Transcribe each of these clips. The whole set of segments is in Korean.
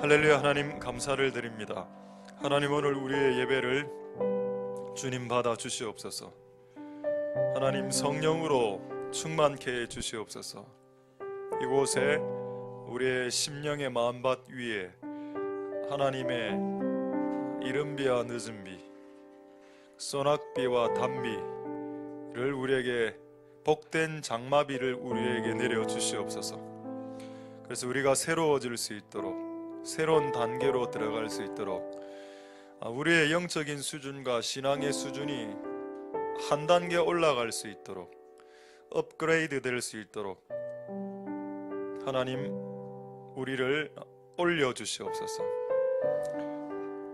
할렐루야. 하나님 감사를 드립니다. 하나님, 오늘 우리의 예배를 주님 받아 주시옵소서. 하나님, 성령으로 충만케 해 주시옵소서. 이곳에 우리의 심령의 마음밭 위에 하나님의 이른비와 늦은비, 소낙비와 단비를 우리에게, 복된 장마비를 우리에게 내려 주시옵소서. 그래서 우리가 새로워질 수 있도록, 새로운 단계로 들어갈 수 있도록, 우리의 영적인 수준과 신앙의 수준이 한 단계 올라갈 수 있도록, 업그레이드 될 수 있도록 하나님, 우리를 올려주시옵소서.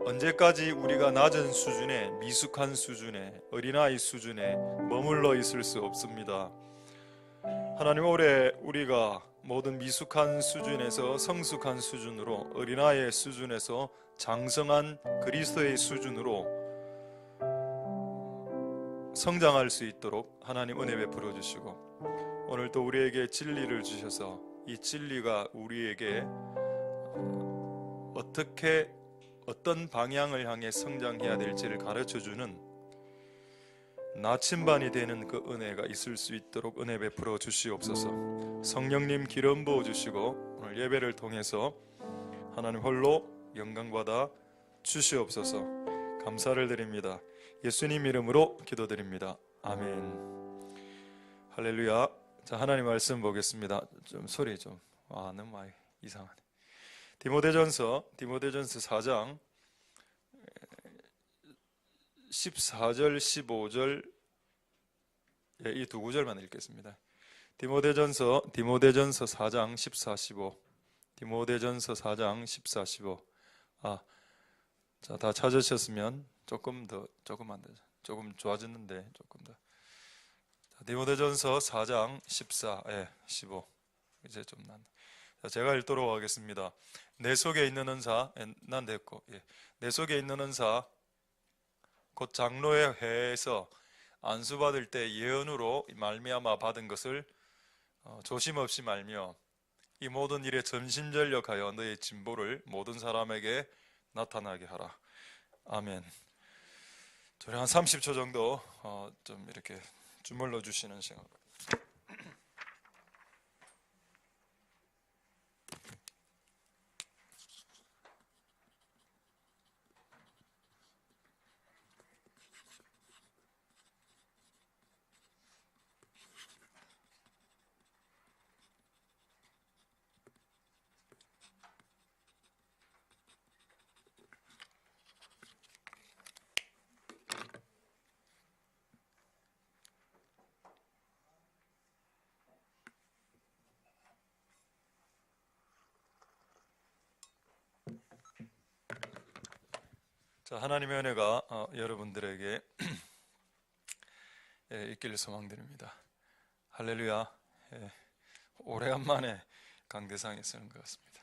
언제까지 우리가 낮은 수준에, 미숙한 수준에, 어린아이 수준에 머물러 있을 수 없습니다. 하나님, 올해 우리가 모든 미숙한 수준에서 성숙한 수준으로, 어린아이의 수준에서 장성한 그리스도의 수준으로 성장할 수 있도록 하나님 은혜 베풀어 주시고, 오늘 또 우리에게 진리를 주셔서 이 진리가 우리에게 어떤 방향을 향해 성장해야 될지를 가르쳐주는 나침반이 되는 그 은혜가 있을 수 있도록 은혜 베풀어 주시옵소서. 성령님 기름 부어 주시고 오늘 예배를 통해서 하나님 홀로 영광받아 주시옵소서. 감사를 드립니다. 예수님 이름으로 기도드립니다. 아멘. 할렐루야. 자, 하나님 말씀 보겠습니다. 좀 소리 좀 너무 많이 이상하네. 디모데전서 4장 14절 15절, 이 두 구절만 읽겠습니다. 디모데전서 4장 14, 15. 디모데전서 4장 14, 15. 자, 다 찾으셨으면 조금만 더, 조금 좋아졌는데 조금 더. 자, 디모데전서 4장 14, 15. 이제 좀 난. 자, 제가 읽도록 하겠습니다. 내 속에 있는 은사, 난 됐고, 내 속에 있는 은사, 곧 장로의 회에서 안수받을 때 예언으로 말미암아 받은 것을 조심 없이 말며 이 모든 일에 전심전력하여 너의 진보를 모든 사람에게 나타나게 하라. 아멘. 저희 한 30초 정도 좀 이렇게 주물러 주시는 시간. 자, 하나님의 은혜가 여러분들에게 있기를 소망드립니다. 할렐루야. 오래간만에 강대상에 서는 것 같습니다.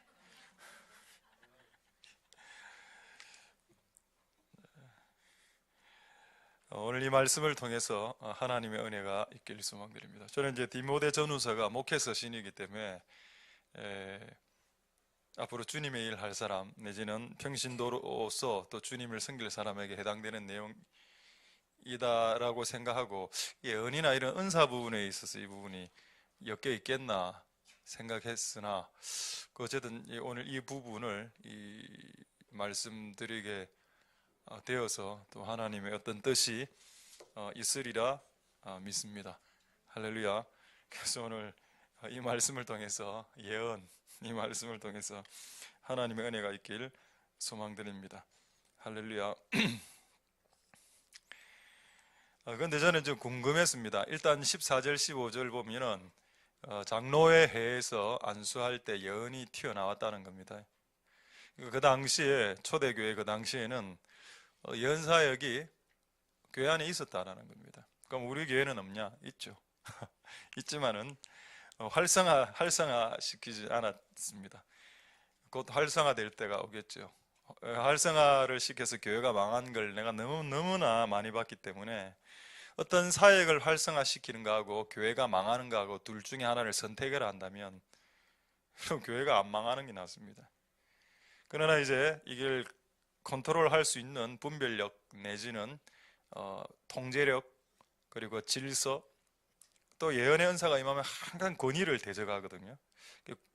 오늘 이 말씀을 통해서 하나님의 은혜가 있기를 소망드립니다. 저는 이제 디모데 전후서가 목회서신이기 때문에 앞으로 주님의 일 할 사람 내지는 평신도로서 또 주님을 섬길 사람에게 해당되는 내용이다라고 생각하고, 예언이나 이런 은사 부분에 있어서 이 부분이 엮여 있겠나 생각했으나, 어쨌든 오늘 이 부분을 말씀드리게 되어서 또 하나님의 어떤 뜻이 있으리라 믿습니다. 할렐루야. 그래서 오늘 이 말씀을 통해서 이 말씀을 통해서 하나님의 은혜가 있길 소망드립니다. 할렐루야. 그런데 저는 좀 궁금했습니다. 일단 14절 15절 보면은 장로의 회에서 안수할 때 예언이 튀어나왔다는 겁니다. 그 당시에, 초대교회 그 당시에는 예언 사역이 교회 안에 있었다라는 겁니다. 그럼 우리 교회는 없냐? 있죠. 있지만은 활성화시키지 않았습니다. 곧 활성화될 때가 오겠죠. 활성화를 시켜서 교회가 망한 걸 내가 너무나 많이 봤기 때문에 어떤 사역을 활성화시키는 거하고 교회가 망하는 거하고 둘 중에 하나를 선택을 한다면 교회가 안 망하는 게 낫습니다. 그러나 이제 이걸 컨트롤할 수 있는 분별력 내지는 통제력, 그리고 질서, 또 예언의 은사가 임하면 항상 권위를 대적하거든요.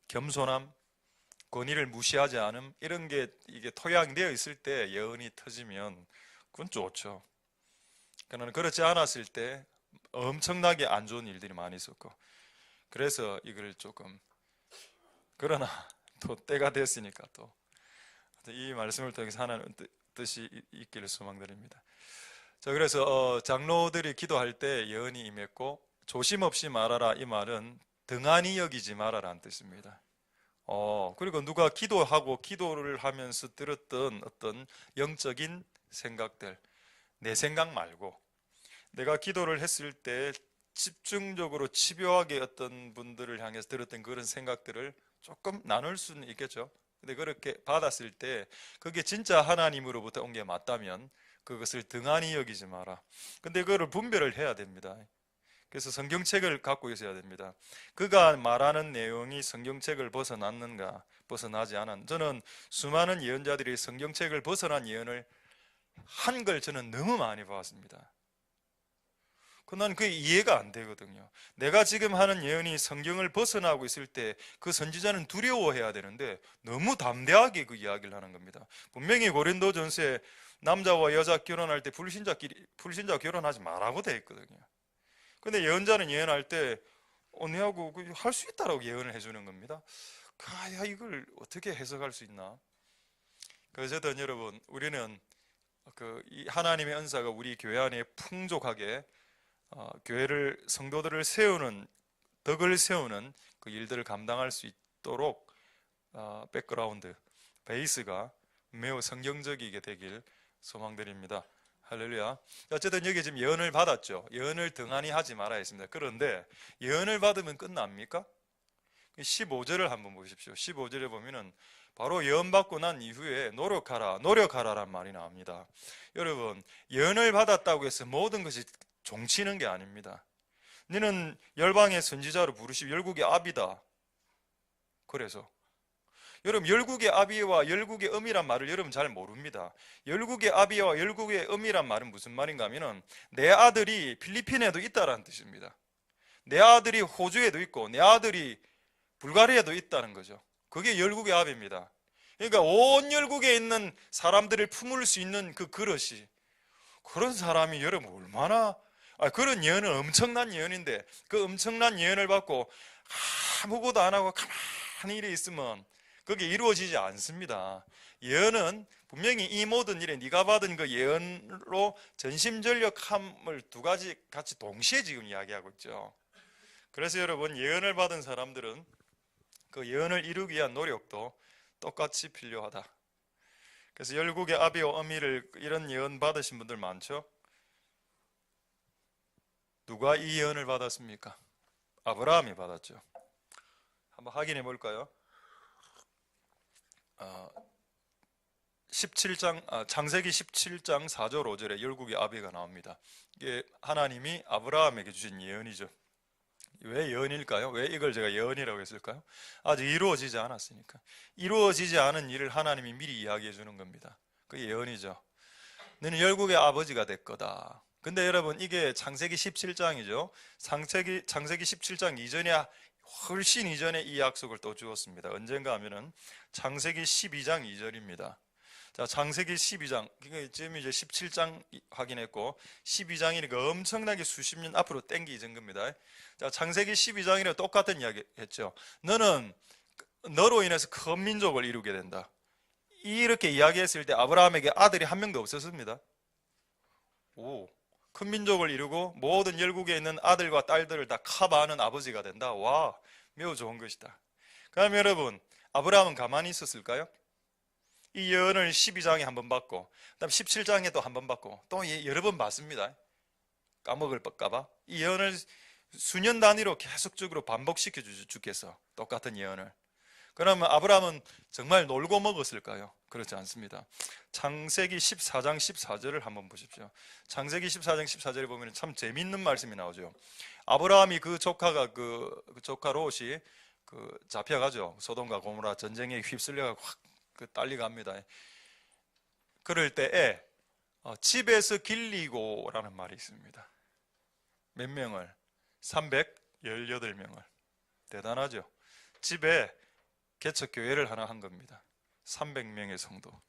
겸손함, 권위를 무시하지 않음, 이런 게 이게 토양되어 있을 때 예언이 터지면 그건 좋죠. 그러나 그렇지 않았을 때 엄청나게 안 좋은 일들이 많이 있었고, 그래서 이걸 조금, 그러나 또 때가 됐으니까 또 이 말씀을 통해서 하나님 뜻이 있기를 소망드립니다. 자, 그래서 장로들이 기도할 때 예언이 임했고, 조심 없이 말하라, 이 말은 등한히 여기지 말아라는 뜻입니다. 그리고 누가 기도하고 기도를 하면서 들었던 어떤 영적인 생각들, 내 생각 말고 내가 기도를 했을 때 집중적으로 집요하게 어떤 분들을 향해서 들었던 그런 생각들을 조금 나눌 수는 있겠죠. 근데 그렇게 받았을 때 그게 진짜 하나님으로부터 온 게 맞다면 그것을 등한히 여기지 마라. 근데 그거를 분별을 해야 됩니다. 그래서 성경책을 갖고 있어야 됩니다. 그가 말하는 내용이 성경책을 벗어났는가, 벗어나지 않은, 저는 수많은 예언자들이 성경책을 벗어난 예언을 한 걸 저는 너무 많이 봤습니다. 난 그게 이해가 안 되거든요. 내가 지금 하는 예언이 성경을 벗어나고 있을 때 그 선지자는 두려워해야 되는데 너무 담대하게 그 이야기를 하는 겁니다. 분명히 고린도전서에 남자와 여자 결혼할 때 불신자 결혼하지 말라고 돼 있거든요. 근데 예언자는 예언할 때 언니하고 할 수 있다라고 예언을 해주는 겁니다. 이걸 어떻게 해석할 수 있나? 그래서 여러분, 우리는 이 하나님의 은사가 우리 교회 안에 풍족하게 교회를, 성도들을 세우는, 덕을 세우는 그 일들을 감당할 수 있도록 백그라운드, 베이스가 매우 성경적이게 되길 소망드립니다. 할렐루야. 어쨌든 여기 지금 예언을 받았죠. 예언을 등한히 하지 마라 했습니다. 그런데 예언을 받으면 끝납니까? 15절을 한번 보십시오. 15절에 보면은 바로 예언 받고 난 이후에 노력하라란 말이 나옵니다. 여러분, 예언을 받았다고 해서 모든 것이 종치는 게 아닙니다. 너는 열방의 선지자로 부르시고 열국의 아비다. 그래서 여러분, 열국의 아비와 열국의 음이란 말을 여러분 잘 모릅니다. 열국의 아비와 열국의 음이란 말은 무슨 말인가 하면은 내 아들이 필리핀에도 있다라는 뜻입니다. 내 아들이 호주에도 있고 내 아들이 불가리아에도 있다는 거죠. 그게 열국의 아비입니다. 그러니까 온 열국에 있는 사람들을 품을 수 있는 그 그릇이, 그런 사람이 여러분 얼마나, 그런 예언은 엄청난 예언인데 그 엄청난 예언을 받고 아무것도 안 하고 가만히 이래 있으면 그게 이루어지지 않습니다. 예언은 분명히 이 모든 일에 네가 받은 그 예언로 전심전력함을 두 가지 같이 동시에 지금 이야기하고 있죠. 그래서 여러분, 예언을 받은 사람들은 그 예언을 이루기 위한 노력도 똑같이 필요하다. 그래서 열국의 아비와 어미를, 이런 예언 받으신 분들 많죠? 누가 이 예언을 받았습니까? 아브라함이 받았죠. 한번 확인해 볼까요? 창세기 17장 4절 5절에 열국의 아비가 나옵니다. 이게 하나님이 아브라함에게 주신 예언이죠. 왜 예언일까요? 왜 이걸 제가 예언이라고 했을까요? 아직 이루어지지 않았으니까. 이루어지지 않은 일을 하나님이 미리 이야기해 주는 겁니다. 그게 예언이죠. 너는 열국의 아버지가 될 거다. 근데 여러분, 이게 창세기 17장이죠. 창세기 17장 이전에, 훨씬 이전에 이 약속을 또 주었습니다. 언젠가 하면은 창세기 12장 2절입니다. 자, 창세기 12장, 지금 이제 17장 확인했고 12장이니까 엄청나게 수십 년 앞으로 땡기는 겁니다. 자, 창세기 12장이랑 똑같은 이야기 했죠. 너는 너로 인해서 큰 민족을 이루게 된다. 이렇게 이야기했을 때 아브라함에게 아들이 한 명도 없었습니다. 큰 민족을 이루고 모든 열국에 있는 아들과 딸들을 다 커버하는 아버지가 된다. 와, 매우 좋은 것이다. 그럼 여러분, 아브라함은 가만히 있었을까요? 이 예언을 12장에 한 번 받고, 그다음 17장에 또 한 번 받고, 또 여러 번 받습니다. 까먹을까봐. 이 예언을 수년 단위로 계속적으로 반복시켜 주겠어. 똑같은 예언을. 그러면 아브라함은 정말 놀고 먹었을까요? 그렇지 않습니다. 창세기 14장 14절을 한번 보십시오. 창세기 14장 14절에 보면 참 재밌는 말씀이 나오죠. 아브라함이 그 조카가 그 조카 롯이 잡혀가죠. 소돔과 고모라 전쟁에 휩쓸려가 확 딸리 갑니다. 그럴 때에 집에서 길리고라는 말이 있습니다. 몇 명을? 318명을. 대단하죠. 집에 개척교회를 하나 한 겁니다. 300명의 성도,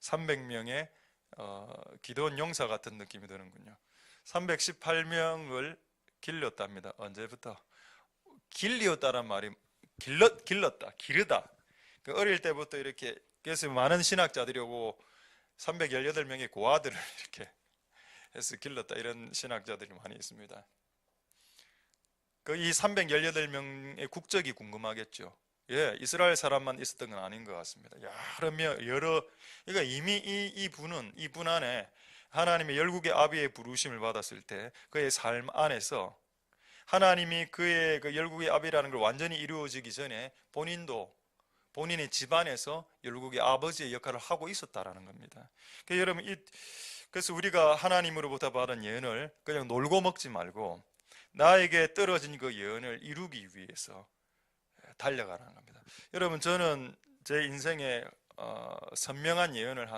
300명의 기도원 용사 같은 느낌이 드는군요. 318명을 길렀답니다. 언제부터? 길리었다란 말이 길렀다, 기르다. 어릴 때부터 이렇게, 그래서 많은 신학자들이 오고 318명의 고아들을 이렇게 해서 길렀다, 이런 신학자들이 많이 있습니다. 이 318명의 국적이 궁금하겠죠. 예, 이스라엘 사람만 있었던 건 아닌 것 같습니다. 그러니까 이미 이 분 안에 하나님의 열국의 아비의 부르심을 받았을 때 그의 삶 안에서 하나님이 그의 그 열국의 아비라는 걸 완전히 이루어지기 전에 본인도 본인의 집안에서 열국의 아버지의 역할을 하고 있었다라는 겁니다. 그러니까 여러분, 그래서 우리가 하나님으로부터 받은 예언을 그냥 놀고 먹지 말고 나에게 떨어진 그 예언을 이루기 위해서 달려가라는 겁니다. 여러분, 저는 제 인생에 선명한 예언은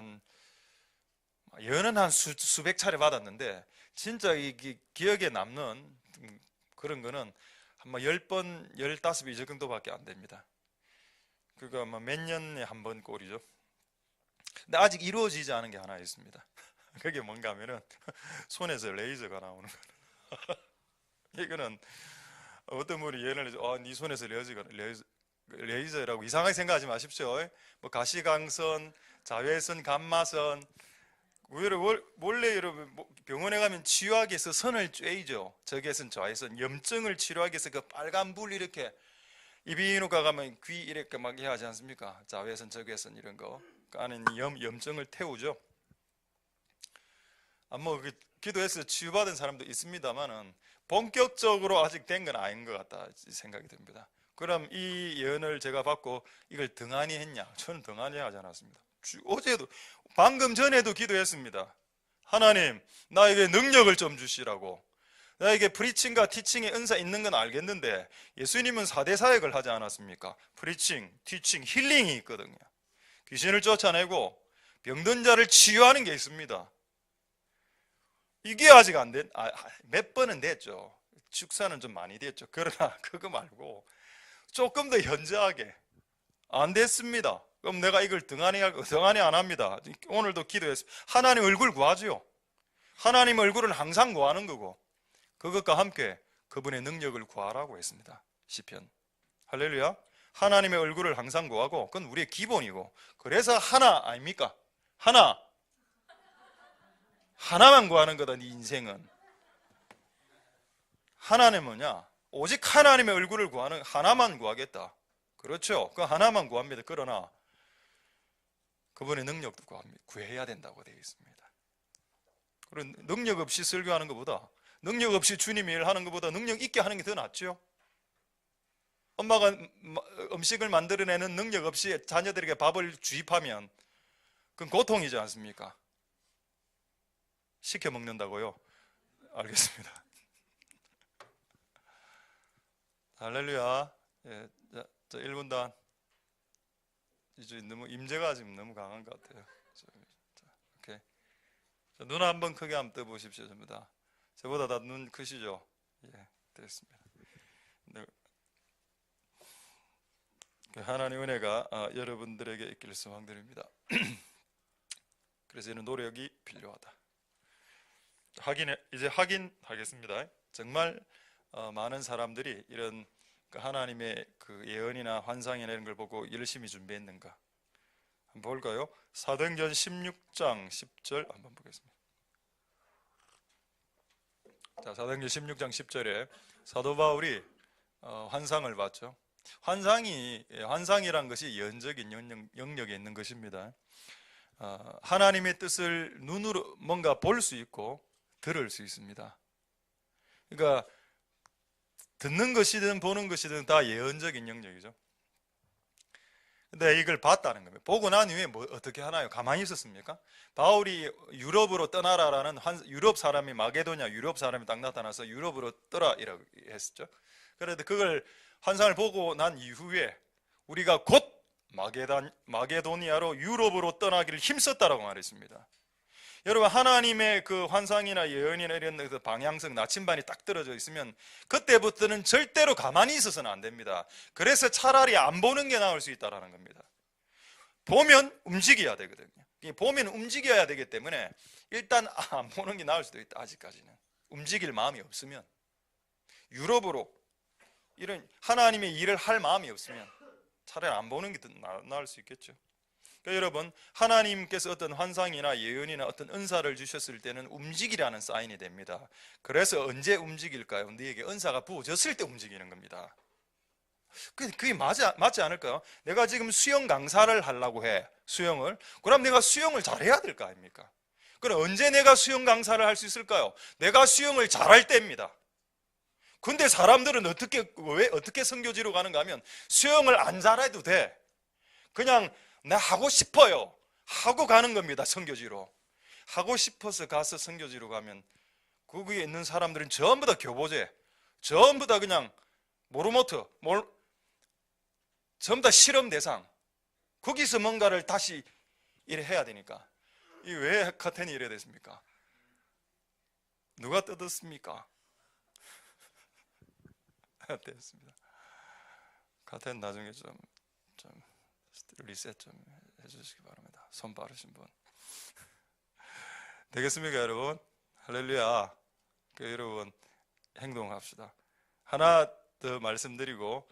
한 수백 차례 받았는데, 진짜 기억에 남는 그런 거는 한 10번, 15번 이 정도밖에 안 됩니다. 그러니까 몇 년에 한 번 꼴이죠. 근데 아직 이루어지지 않은 게 하나 있습니다. 그게 뭔가 하면은 손에서 레이저가 나오는 거예요. 이거는 어떤 분이 예를 들어서 네 손에서 레이저라고 이상하게 생각하지 마십시오. 뭐 가시광선, 자외선, 감마선, 원래 여러분 병원에 가면 치유하기 위해서 선을 쬐이죠. 적외선, 좌외선, 염증을 치료하기 위해서 그 빨간 불 이렇게, 이비인후과 가면 귀 이렇게 막 하지 않습니까? 자외선, 적외선 이런 거, 그 안에 염증을 태우죠. 기도해서 치유받은 사람도 있습니다만은 본격적으로 아직 된 건 아닌 것 같다 생각이 듭니다. 그럼 이 예언을 제가 받고 이걸 등한히 했냐? 저는 등한히 하지 않았습니다. 어제도, 방금 전에도 기도했습니다. 하나님, 나에게 능력을 좀 주시라고. 나에게 프리칭과 티칭의 은사 있는 건 알겠는데 예수님은 4대 사역을 하지 않았습니까? 프리칭, 티칭, 힐링이 있거든요. 귀신을 쫓아내고 병든 자를 치유하는 게 있습니다. 이게 아직 안 된, 몇 번은 됐죠. 축사는 좀 많이 됐죠. 그러나 그거 말고 조금 더 현저하게 안 됐습니다. 그럼 내가 이걸 등한히 안 합니다. 오늘도 기도했습니다. 하나님 얼굴 구하죠. 하나님 얼굴은 항상 구하는 거고, 그것과 함께 그분의 능력을 구하라고 했습니다. 시편. 할렐루야. 하나님의 얼굴을 항상 구하고, 그건 우리의 기본이고, 그래서 하나 아닙니까? 하나만 구하는 거다. 네 인생은 하나는 뭐냐? 오직 하나님의 얼굴을 구하는, 하나만 구하겠다. 그렇죠. 그 하나만 구합니다. 그러나 그분의 능력도 구해야 된다고 되어 있습니다. 그리고 능력 없이 설교하는 것보다, 능력 없이 주님의 일을 하는 것보다 능력 있게 하는 게 더 낫죠. 엄마가 음식을 만들어내는 능력 없이 자녀들에게 밥을 주입하면 그건 고통이지 않습니까? 시켜 먹는다고요? 알겠습니다. 할렐루야. 예, 자 1분단. 이제 너무 임재가 지금 너무 강한 것 같아요. 오케이. 자, 눈 한번 크게 한번 떠보십시오. 전부 다. 저보다 다 눈 크시죠? 예, 됐습니다. 네. 하나님 은혜가 여러분들에게 있기를 소망드립니다. 그래서 이는 노력이 필요하다. 이제 확인하겠습니다. 정말 많은 사람들이 이런 하나님의 그 예언이나 환상이나 이런 걸 보고 열심히 준비했는가 한번 볼까요? 사도행전 16장 10절 한번 보겠습니다. 자, 사도행전 16장 10절에 사도 바울이 환상을 봤죠. 환상이란 것이 예언적인 영역에 있는 것입니다. 하나님의 뜻을 눈으로 뭔가 볼 수 있고 들을 수 있습니다. 그러니까 듣는 것이든 보는 것이든 다 예언적인 영역이죠. 근데 이걸 봤다는 겁니다. 보고 난 이후에 어떻게 하나요? 가만히 있었습니까? 바울이 유럽으로 떠나라라는 유럽 사람이 마게도냐 유럽 사람이 딱 나타나서 유럽으로 떠라 이라고 했었죠. 그런데 그걸 환상을 보고 난 이후에 우리가 곧 마게도니아로 유럽으로 떠나기를 힘썼다라고 말했습니다. 여러분, 하나님의 그 환상이나 예언이나 이런 그 방향성, 나침반이 딱 떨어져 있으면 그때부터는 절대로 가만히 있어서는 안 됩니다. 그래서 차라리 안 보는 게 나을 수 있다는 겁니다. 보면 움직여야 되거든요. 보면 움직여야 되기 때문에 일단 안 보는 게 나을 수도 있다. 아직까지는 움직일 마음이 없으면, 유럽으로 이런 하나님의 일을 할 마음이 없으면 차라리 안 보는 게 더 나을 수 있겠죠. 그러니까 여러분, 하나님께서 어떤 환상이나 예언이나 어떤 은사를 주셨을 때는 움직이라는 사인이 됩니다. 그래서 언제 움직일까요? 너에게 은사가 부어졌을 때 움직이는 겁니다. 그게 맞지 않을까요? 내가 지금 수영 강사를 하려고 해, 수영을. 그럼 내가 수영을 잘해야 될 거 아닙니까? 그럼 언제 내가 수영 강사를 할 수 있을까요? 내가 수영을 잘할 때입니다. 근데 사람들은 왜 어떻게 선교지로 가는가 하면 수영을 안 잘해도 돼. 그냥 나 하고 싶어요 하고 가는 겁니다. 선교지로 하고 싶어서 가서 선교지로 가면 거기에 있는 사람들은 전부 다 교보제, 전부 다 그냥 모르모트, 전부 다 실험 대상. 거기서 뭔가를 다시 이래 해야 되니까. 이 왜 카텐이 이래 됐습니까? 누가 뜯었습니까? 됐습니다. 카텐 나중에 좀 리셋 좀 해주시기 바랍니다. 손 빠르신 분. 되겠습니까, 여러분? 할렐루야. 여러분, 행동합시다. 하나 더 말씀드리고,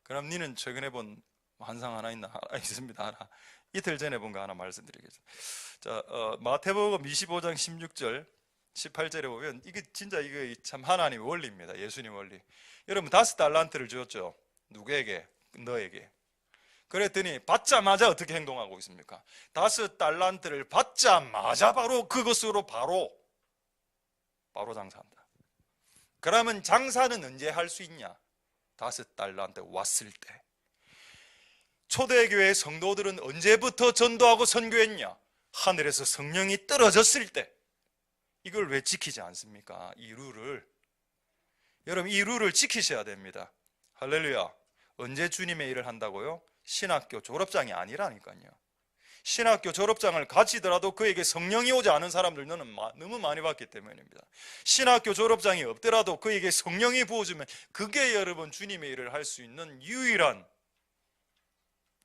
그럼 니는 최근에 본 환상 하나 있나? 있습니다. 하나. 이틀 전에 본 거 하나 말씀드리겠습니다. 자, 마태복음 25장 16절 18절에 보면 이게 진짜 이거 참 하나님의 원리입니다. 예수님 원리. 여러분, 5달란트를 주었죠. 누구에게? 너에게. 그랬더니 받자마자 어떻게 행동하고 있습니까? 5달란트를 받자마자 바로 그것으로 바로 장사한다. 그러면 장사는 언제 할 수 있냐? 5달란트 왔을 때. 초대교회 성도들은 언제부터 전도하고 선교했냐? 하늘에서 성령이 떨어졌을 때. 이걸 왜 지키지 않습니까? 이 룰을. 여러분, 이 룰을 지키셔야 됩니다. 할렐루야. 언제 주님의 일을 한다고요? 신학교 졸업장이 아니라니까요. 신학교 졸업장을 가지더라도 그에게 성령이 오지 않은 사람들 너무 많이 봤기 때문입니다. 신학교 졸업장이 없더라도 그에게 성령이 부어주면 그게 여러분 주님의 일을 할 수 있는 유일한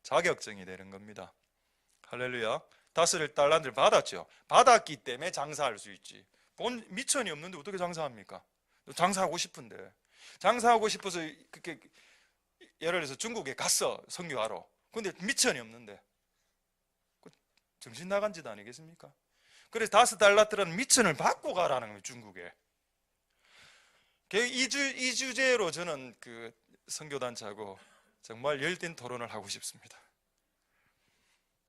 자격증이 되는 겁니다. 할렐루야. 5달란트를 받았죠. 받았기 때문에 장사할 수 있지. 본 미천이 없는데 어떻게 장사합니까? 장사하고 싶은데. 장사하고 싶어서 그렇게 예를 들어서 중국에 갔어, 선교하러. 근데 미천이 없는데 정신 나간 짓 아니겠습니까? 그래서 5달란트라는 미천을 받고 가라는 거예요, 중국에. 이 주제로 저는 그 선교단체하고 정말 열띤 토론을 하고 싶습니다.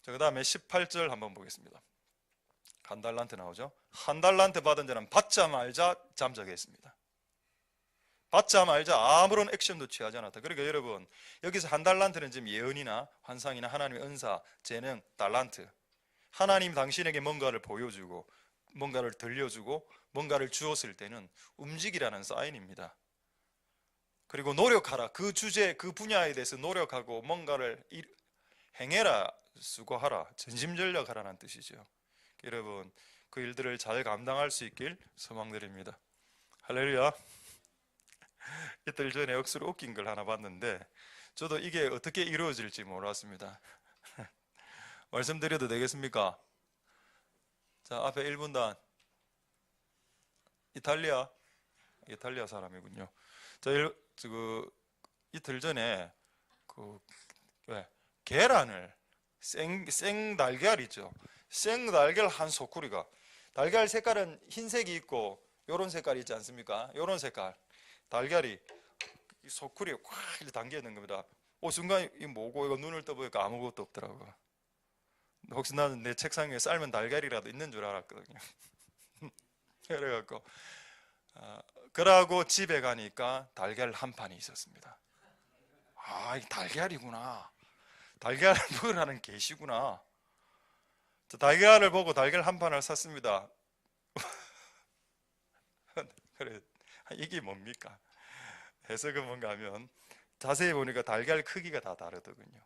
자, 그 다음에 18절 한번 보겠습니다. 1달란트 나오죠. 1달란트 받은 자는 받자 말자 잠적했습니다. 받자 말자 아무런 액션도 취하지 않았다. 그러니까 여러분, 여기서 1달란트는 지금 예언이나 환상이나 하나님의 은사, 재능, 달란트, 하나님 당신에게 뭔가를 보여주고 뭔가를 들려주고 뭔가를 주었을 때는 움직이라는 사인입니다. 그리고 노력하라. 그 주제, 그 분야에 대해서 노력하고 뭔가를 행해라, 수고하라, 전심전력하라는 뜻이죠. 여러분, 그 일들을 잘 감당할 수 있길 소망드립니다. 할렐루야. 이틀 전에 억수로 웃긴 걸 하나 봤는데 저도 이게 어떻게 이루어질지 몰랐습니다. 말씀드려도 되겠습니까? 자, 앞에 1분단 이탈리아 사람이군요. 자, 이틀 전에 계란을 생 달걀 있죠. 생 달걀 한 소쿠리가, 달걀 색깔은 흰색이 있고 요런 색깔이 있지 않습니까? 요런 색깔 달걀이 소쿠리에 꽉 이렇게 담겨 있는 겁니다. 순간 이 뭐고 이거 눈을 떠보니까 아무것도 없더라고요. 혹시 나는 내 책상 위에 삶은 달걀이라도 있는 줄 알았거든요. 그래갖고 그러고 집에 가니까 달걀 한 판이 있었습니다. 이 달걀이구나. 달걀을 먹으라는 계시구나. 달걀을 보고 달걀 한 판을 샀습니다. 그래, 이게 뭡니까? 해석은 뭔가 하면 자세히 보니까 달걀 크기가 다 다르더군요.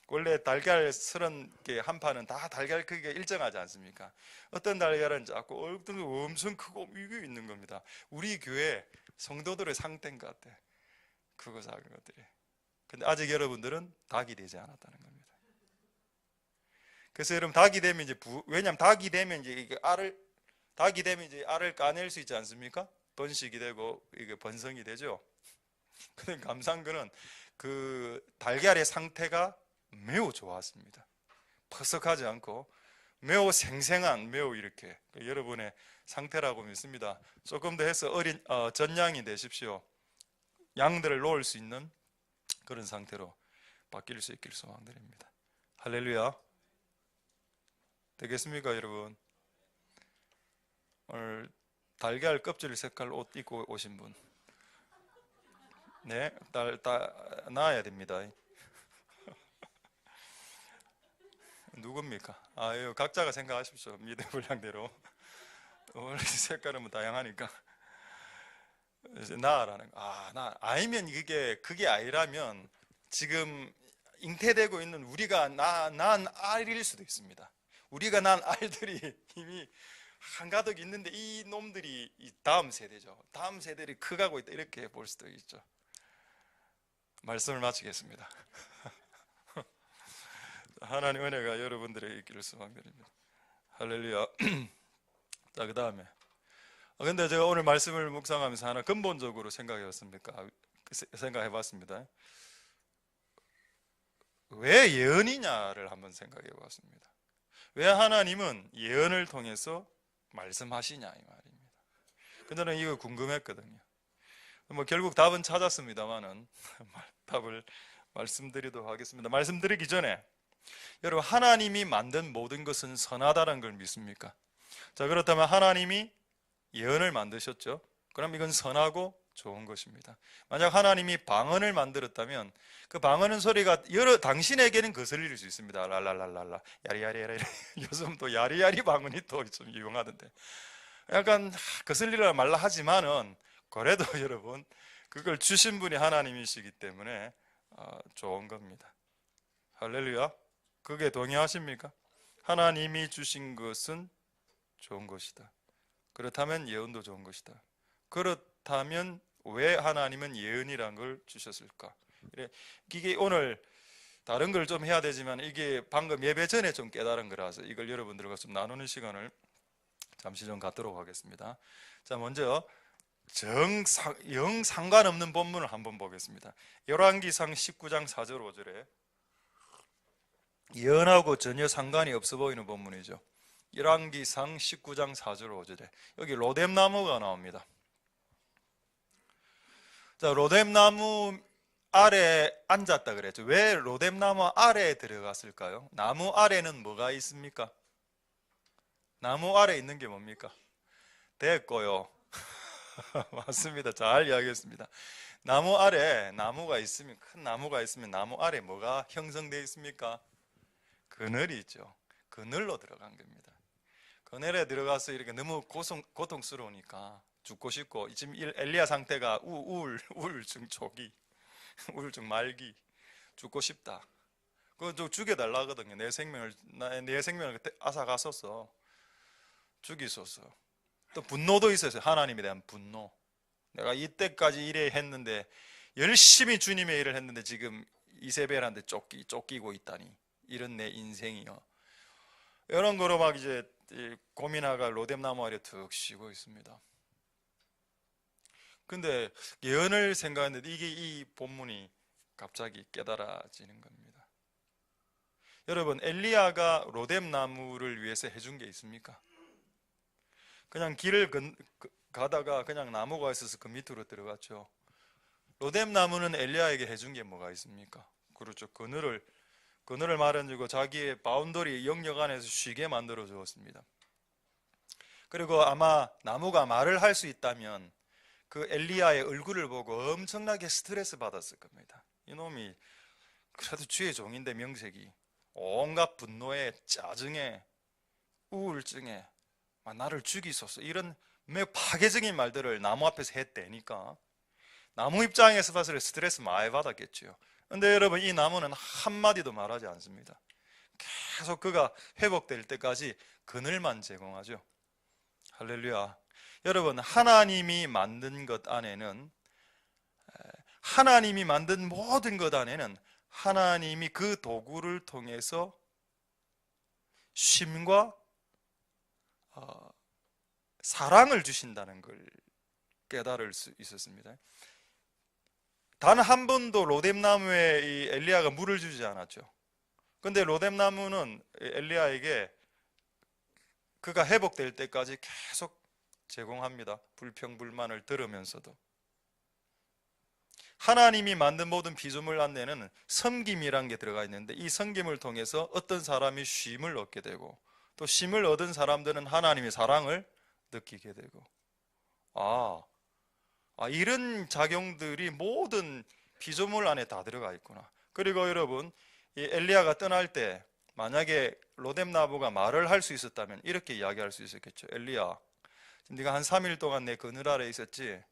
원래 달걀 30개 한 판은 다 달걀 크기가 일정하지 않습니까? 어떤 달걀은 작고 어떤 건 엄청 크고 이게 있는 겁니다. 우리 교회 성도들의 상태인 것 같아. 크고 작은 것들이. 근데 아직 여러분들은 닭이 되지 않았다는 겁니다. 그래서 여러분 닭이 되면 이제 왜냐면 닭이 되면 이제 닭이 되면 이제 알을 까낼 수 있지 않습니까? 번식이 되고 이게 번성이 되죠. 근데 감사한 거는 그 달걀의 상태가 매우 좋았습니다. 퍼석하지 않고 매우 생생한, 매우 이렇게 여러분의 상태라고 믿습니다. 조금 더 해서 전양이 되십시오. 양들을 놓을 수 있는 그런 상태로 바뀔 수 있기를 소망드립니다. 할렐루야. 되겠습니까, 여러분? 오늘 달걀 껍질 색깔 옷 입고 오신 분, 네, 나와야 됩니다. 누굽니까? 이거 각자가 생각하십시오. 믿음 분량대로. 원래 색깔은 뭐 다양하니까. 나라는 거. 아니면 그게 아니라면 지금 잉태되고 있는 우리가 난 알일 수도 있습니다. 우리가 난 알들이 이미 한가득 있는데 이 놈들이 다음 세대죠. 다음 세대들이 커가고 있다 이렇게 볼 수도 있죠. 말씀을 마치겠습니다. 하나님 은혜가 여러분들에게 있기를 소망드립니다. 할렐루야. 자, 그 다음에 근데 제가 오늘 말씀을 묵상하면서 하나 근본적으로 생각해 봤습니다. 왜 예언이냐를 한번 생각해 봤습니다. 왜 하나님은 예언을 통해서 말씀하시냐 이 말입니다. 근데 저는 이거 궁금했거든요. 뭐 결국 답은 찾았습니다만은 답을 말씀드리도록 하겠습니다. 말씀드리기 전에 여러분, 하나님이 만든 모든 것은 선하다는 걸 믿습니까? 자, 그렇다면 하나님이 예언을 만드셨죠? 그럼 이건 선하고 좋은 것입니다. 만약 하나님이 방언을 만들었다면 그 방언은 소리가 당신에게는 거슬릴 수 있습니다. 랄랄랄랄라 야리야리야리. 요즘 또 야리야리 방언이 또 좀 유용하던데 약간 거슬리라 말라 하지만은 그래도 여러분 그걸 주신 분이 하나님이시기 때문에 좋은 겁니다. 할렐루야. 그게 동의하십니까? 하나님이 주신 것은 좋은 것이다. 그렇다면 예언도 좋은 것이다. 그렇다면 왜 하나님은 예언이란 걸 주셨을까? 이게 오늘 다른 걸 좀 해야 되지만 이게 방금 예배 전에 좀 깨달은 거라서 이걸 여러분들과 좀 나누는 시간을 잠시 좀 갖도록 하겠습니다. 자, 먼저 영 상관없는 본문을 한번 보겠습니다. 열왕기상 19장 4절 5절에 예언하고 전혀 상관이 없어 보이는 본문이죠. 열왕기상 19장 4절 5절에 여기 로뎀나무가 나옵니다. 자, 로뎀나무 아래 앉았다 그랬죠. 왜 로뎀나무 아래에 들어갔을까요? 나무 아래는 뭐가 있습니까? 나무 아래에 있는 게 뭡니까? 됐고요. 맞습니다. 잘 이야기했습니다. 나무 아래 나무가 있으면, 큰 나무가 있으면 나무 아래 뭐가 형성되어 있습니까? 그늘이 있죠. 그늘로 들어간 겁니다. 그늘에 들어가서 이렇게 너무 고통스러우니까 죽고 싶고, 지금 엘리야 상태가 우울증 초기, 우울증 말기, 죽고 싶다. 그거 좀 죽여달라 하거든요. 내 생명을 앗아갔었어. 죽이소서. 또 분노도 있었어요. 하나님에 대한 분노. 내가 이때까지 일해 했는데, 열심히 주님의 일을 했는데 지금 이세벨한테 쫓기고 있다니, 이런 내 인생이요. 이런 거로 막 이제 고민하가 로뎀나무 아래 툭 쉬고 있습니다. 근데 예언을 생각했는데 이 본문이 갑자기 깨달아지는 겁니다. 여러분, 엘리야가 로뎀나무를 위해서 해준 게 있습니까? 그냥 길을 가다가 그냥 나무가 있어서 그 밑으로 들어갔죠. 로뎀나무는 엘리야에게 해준 게 뭐가 있습니까? 그렇죠. 그늘을 마련해주고 자기의 바운더리 영역 안에서 쉬게 만들어 주었습니다. 그리고 아마 나무가 말을 할 수 있다면 그 엘리야의 얼굴을 보고 엄청나게 스트레스 받았을 겁니다. 이놈이 그래도 주의 종인데 명색이 온갖 분노에 짜증에 우울증에 나를 죽이소서, 이런 매우 파괴적인 말들을 나무 앞에서 했대니까 나무 입장에서 봤을 때 스트레스 많이 받았겠죠. 근데 여러분, 이 나무는 한마디도 말하지 않습니다. 계속 그가 회복될 때까지 그늘만 제공하죠. 할렐루야. 여러분, 하나님이 만든 것 안에는, 하나님이 만든 모든 것 안에는 하나님이 그 도구를 통해서 쉼과 사랑을 주신다는 걸 깨달을 수 있었습니다. 단 한 번도 로뎀나무에 이 엘리야가 물을 주지 않았죠. 근데 로뎀나무는 엘리야에게 그가 회복될 때까지 계속 제공합니다. 불평불만을 들으면서도. 하나님이 만든 모든 피조물 안에는 섬김이란 게 들어가 있는데, 이 섬김을 통해서 어떤 사람이 쉼을 얻게 되고, 또 쉼을 얻은 사람들은 하나님의 사랑을 느끼게 되고, 이런 작용들이 모든 피조물 안에 다 들어가 있구나. 그리고 여러분, 이 엘리야가 떠날 때 만약에 로뎀나무가 말을 할 수 있었다면 이렇게 이야기할 수 있었겠죠. 엘리야, 네가 한 3일 동안 내 그늘 아래 있었지?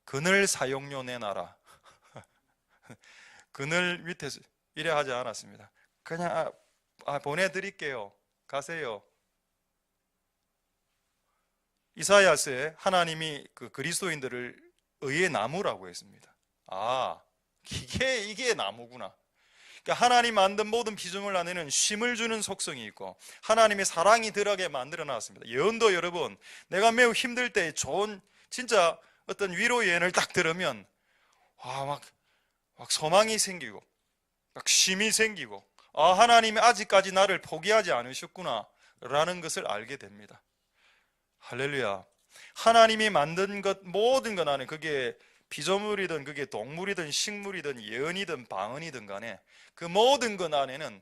그늘 사용료 내놔라. 그늘 밑에서 이래 하지 않았습니다. 그냥 보내드릴게요. 가세요. 이사야서에 하나님이 그 그리스도인들을 의의 나무라고 했습니다. 이게 나무구나. 그러니까 하나님 만든 모든 피조물 안에는 쉼을 주는 속성이 있고 하나님의 사랑이 들어가게 만들어 놨습니다. 예언도 여러분, 내가 매우 힘들 때 좋은 진짜 어떤 위로 예언을 딱 들으면 막 소망이 생기고 막 쉼이 생기고, 하나님이 아직까지 나를 포기하지 않으셨구나 라는 것을 알게 됩니다. 할렐루야. 하나님이 만든 것 모든 것 안에, 그게 피조물이든 그게 동물이든 식물이든 예언이든 방언이든 간에 그 모든 것 안에는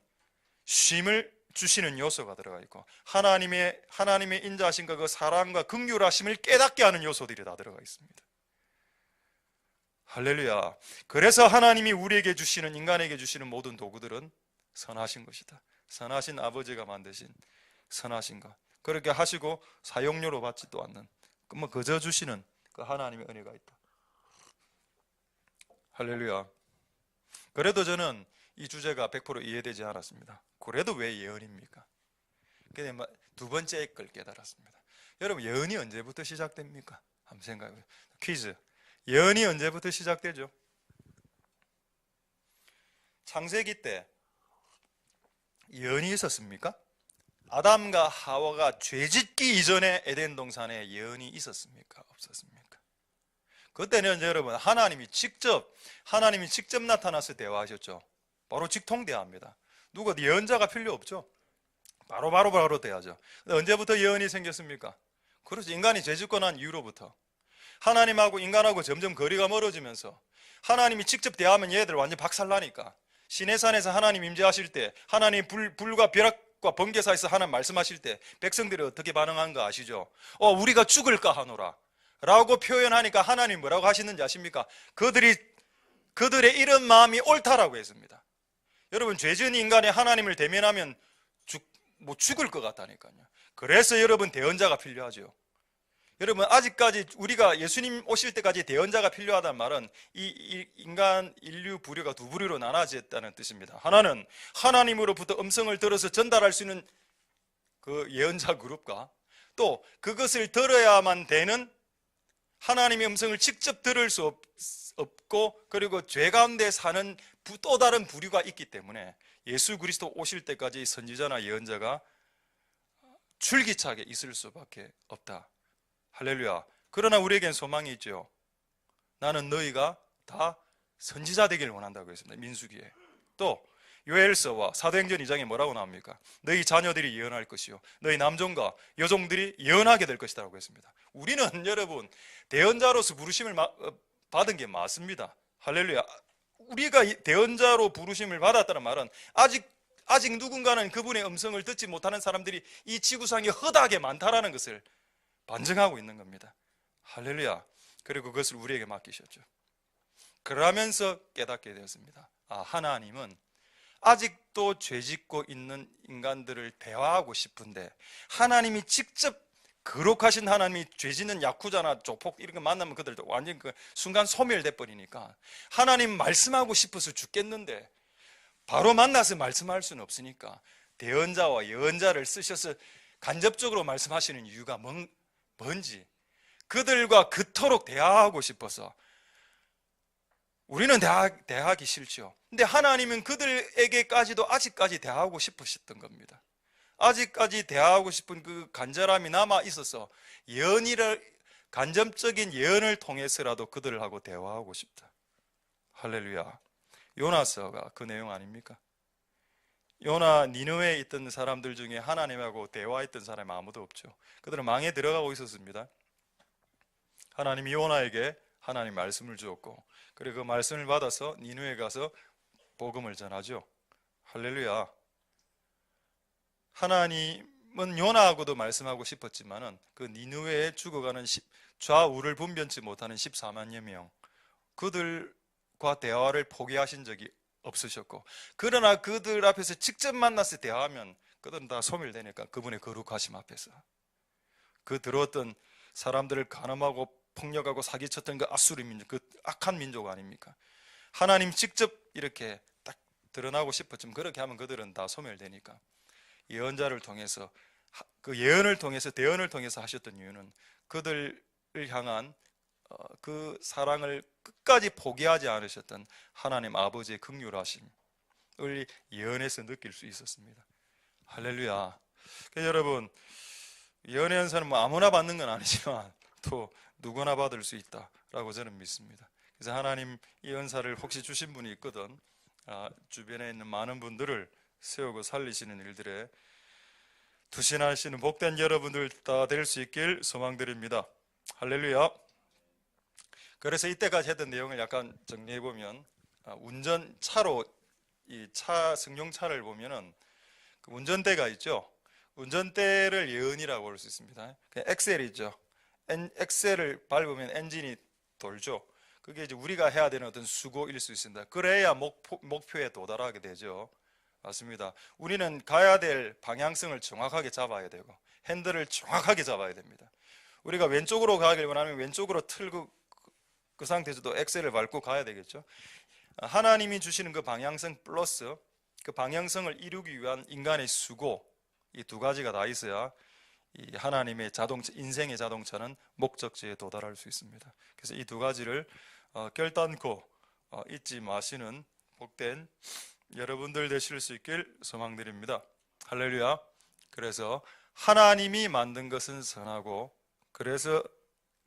쉼을 주시는 요소가 들어가 있고 하나님의 인자하심과 그 사랑과 긍휼하심을 깨닫게 하는 요소들이 다 들어가 있습니다. 할렐루야. 그래서 하나님이 우리에게 주시는, 인간에게 주시는 모든 도구들은 선하신 것이다. 선하신 아버지가 만드신 선하신 것, 그렇게 하시고 사용료로 받지도 않는, 그저 주시는 그 하나님의 은혜가 있다. 할렐루야. 그래도 저는 이 주제가 100% 이해되지 않았습니다. 그래도 왜 예언입니까? 근데 두 번째 걸 깨달았습니다. 여러분, 예언이 언제부터 시작됩니까? 한번 생각해보세요. 퀴즈. 예언이 언제부터 시작되죠? 창세기 때 예언이 있었습니까? 아담과 하와가 죄짓기 이전에 에덴 동산에 예언이 있었습니까? 없었습니까? 그때는 여러분, 하나님이 직접 나타나서 대화하셨죠. 바로 직통대화입니다. 누가 예언자가 필요 없죠. 바로 대하죠. 언제부터 예언이 생겼습니까? 그렇죠. 인간이 죄짓고 난 이후로부터. 하나님하고 인간하고 점점 거리가 멀어지면서 하나님이 직접 대하면 얘들 완전 박살나니까, 시내산에서 하나님 임재하실 때, 하나님 불과 벼락과 번개 사이에서 하나님 말씀하실 때 백성들이 어떻게 반응한 거 아시죠? 우리가 죽을까 하노라 라고 표현하니까 하나님 뭐라고 하시는지 아십니까? 그들의 이런 마음이 옳다라고 했습니다. 여러분, 죄지은 인간이 하나님을 대면하면 죽을 것 같다니까요. 그래서 여러분, 대언자가 필요하죠. 여러분, 아직까지 우리가 예수님 오실 때까지 대언자가 필요하다는 말은 이 인간 인류 부류가 두 부류로 나눠졌다는 뜻입니다. 하나는 하나님으로부터 음성을 들어서 전달할 수 있는 그 예언자 그룹과, 또 그것을 들어야만 되는 하나님의 음성을 직접 들을 수 없고 그리고 죄 가운데 사는 또 다른 부류가 있기 때문에 예수 그리스도 오실 때까지 선지자나 예언자가 줄기차게 있을 수밖에 없다. 할렐루야. 그러나 우리에겐 소망이 있죠. 나는 너희가 다 선지자 되기를 원한다고 했습니다. 민수기에. 또 요엘서와 사도행전 2장에 뭐라고 나옵니까? 너희 자녀들이 예언할 것이요 너희 남종과 여종들이 예언하게 될 것이라고 했습니다. 우리는 여러분, 대언자로서 부르심을 받은 게 맞습니다. 할렐루야. 우리가 대언자로 부르심을 받았다는 말은 아직 누군가는 그분의 음성을 듣지 못하는 사람들이 이 지구상에 허다하게 많다라는 것을 반증하고 있는 겁니다. 할렐루야. 그리고 그것을 우리에게 맡기셨죠. 그러면서 깨닫게 되었습니다. 하나님은 아직도 죄짓고 있는 인간들을 대화하고 싶은데 하나님이 직접 거룩하신 하나님이 죄 짓는 야쿠자나 조폭 이런 거 만나면 그들도 완전 그 순간 소멸돼 버리니까 하나님 말씀하고 싶어서 죽겠는데 바로 만나서 말씀할 수는 없으니까 대언자와 예언자를 쓰셔서 간접적으로 말씀하시는 이유가 뭔지 그들과 그토록 대화하고 싶어서. 우리는 대화하기 싫죠. 근데 하나님은 그들에게까지도 아직까지 대화하고 싶으셨던 겁니다. 아직까지 대화하고 싶은 그 간절함이 남아 있어서 간접적인 예언을 통해서라도 그들하고 대화하고 싶다. 할렐루야. 요나서가 그 내용 아닙니까? 요나 니느웨에 있던 사람들 중에 하나님하고 대화했던 사람이 아무도 없죠. 그들은 망에 들어가고 있었습니다. 하나님이 요나에게 하나님 말씀을 주었고, 그리고 그 말씀을 받아서 니느웨에 가서 복음을 전하죠. 할렐루야. 하나님은 요나하고도 말씀하고 싶었지만은 그 니느웨에 죽어가는 좌우를 분변치 못하는 14만여 명, 그들과 대화를 포기하신 적이 없으셨고, 그러나 그들 앞에서 직접 만나서 대화하면 그들은 다 소멸되니까 그분의 거룩하심 앞에서 그 들어왔던 사람들을 간음하고 폭력하고 사기쳤던 그 아수르 민족, 그 악한 민족 아닙니까? 하나님 직접 이렇게 딱 드러나고 싶었지만 그렇게 하면 그들은 다 소멸되니까 예언자를 통해서, 그 예언을 통해서, 대언을 통해서 하셨던 이유는 그들을 향한 그 사랑을 끝까지 포기하지 않으셨던 하나님 아버지의 긍휼하심을 예언에서 느낄 수 있었습니다. 할렐루야. 그래서 여러분, 예언의 은사는 뭐 아무나 받는 건 아니지만 또 누구나 받을 수 있다라고 저는 믿습니다. 그래서 하나님 이 은사를 혹시 주신 분이 있거든 주변에 있는 많은 분들을 세우고 살리시는 일들에 투신하시는 복된 여러분들 다 될 수 있길 소망드립니다. 할렐루야. 그래서 이때까지 했던 내용을 약간 정리해보면, 운전차로 이 차 승용차를 보면은 그 운전대가 있죠. 운전대를 예언이라고 볼 수 있습니다. 엑셀이 있죠. 엑셀을 밟으면 엔진이 돌죠. 그게 이제 우리가 해야 되는 어떤 수고일 수 있습니다. 그래야 목표에 도달하게 되죠. 맞습니다. 우리는 가야 될 방향성을 정확하게 잡아야 되고 핸들을 정확하게 잡아야 됩니다. 우리가 왼쪽으로 가길 원하면 왼쪽으로 틀고 그 상태에서도 엑셀을 밟고 가야 되겠죠. 하나님이 주시는 그 방향성 플러스 그 방향성을 이루기 위한 인간의 수고, 이 두 가지가 다 있어야 이 하나님의 자동차, 인생의 자동차는 목적지에 도달할 수 있습니다. 그래서 이 두 가지를 결단코 잊지 마시는 복된 여러분들 되실 수 있길 소망드립니다. 할렐루야. 그래서 하나님이 만든 것은 선하고, 그래서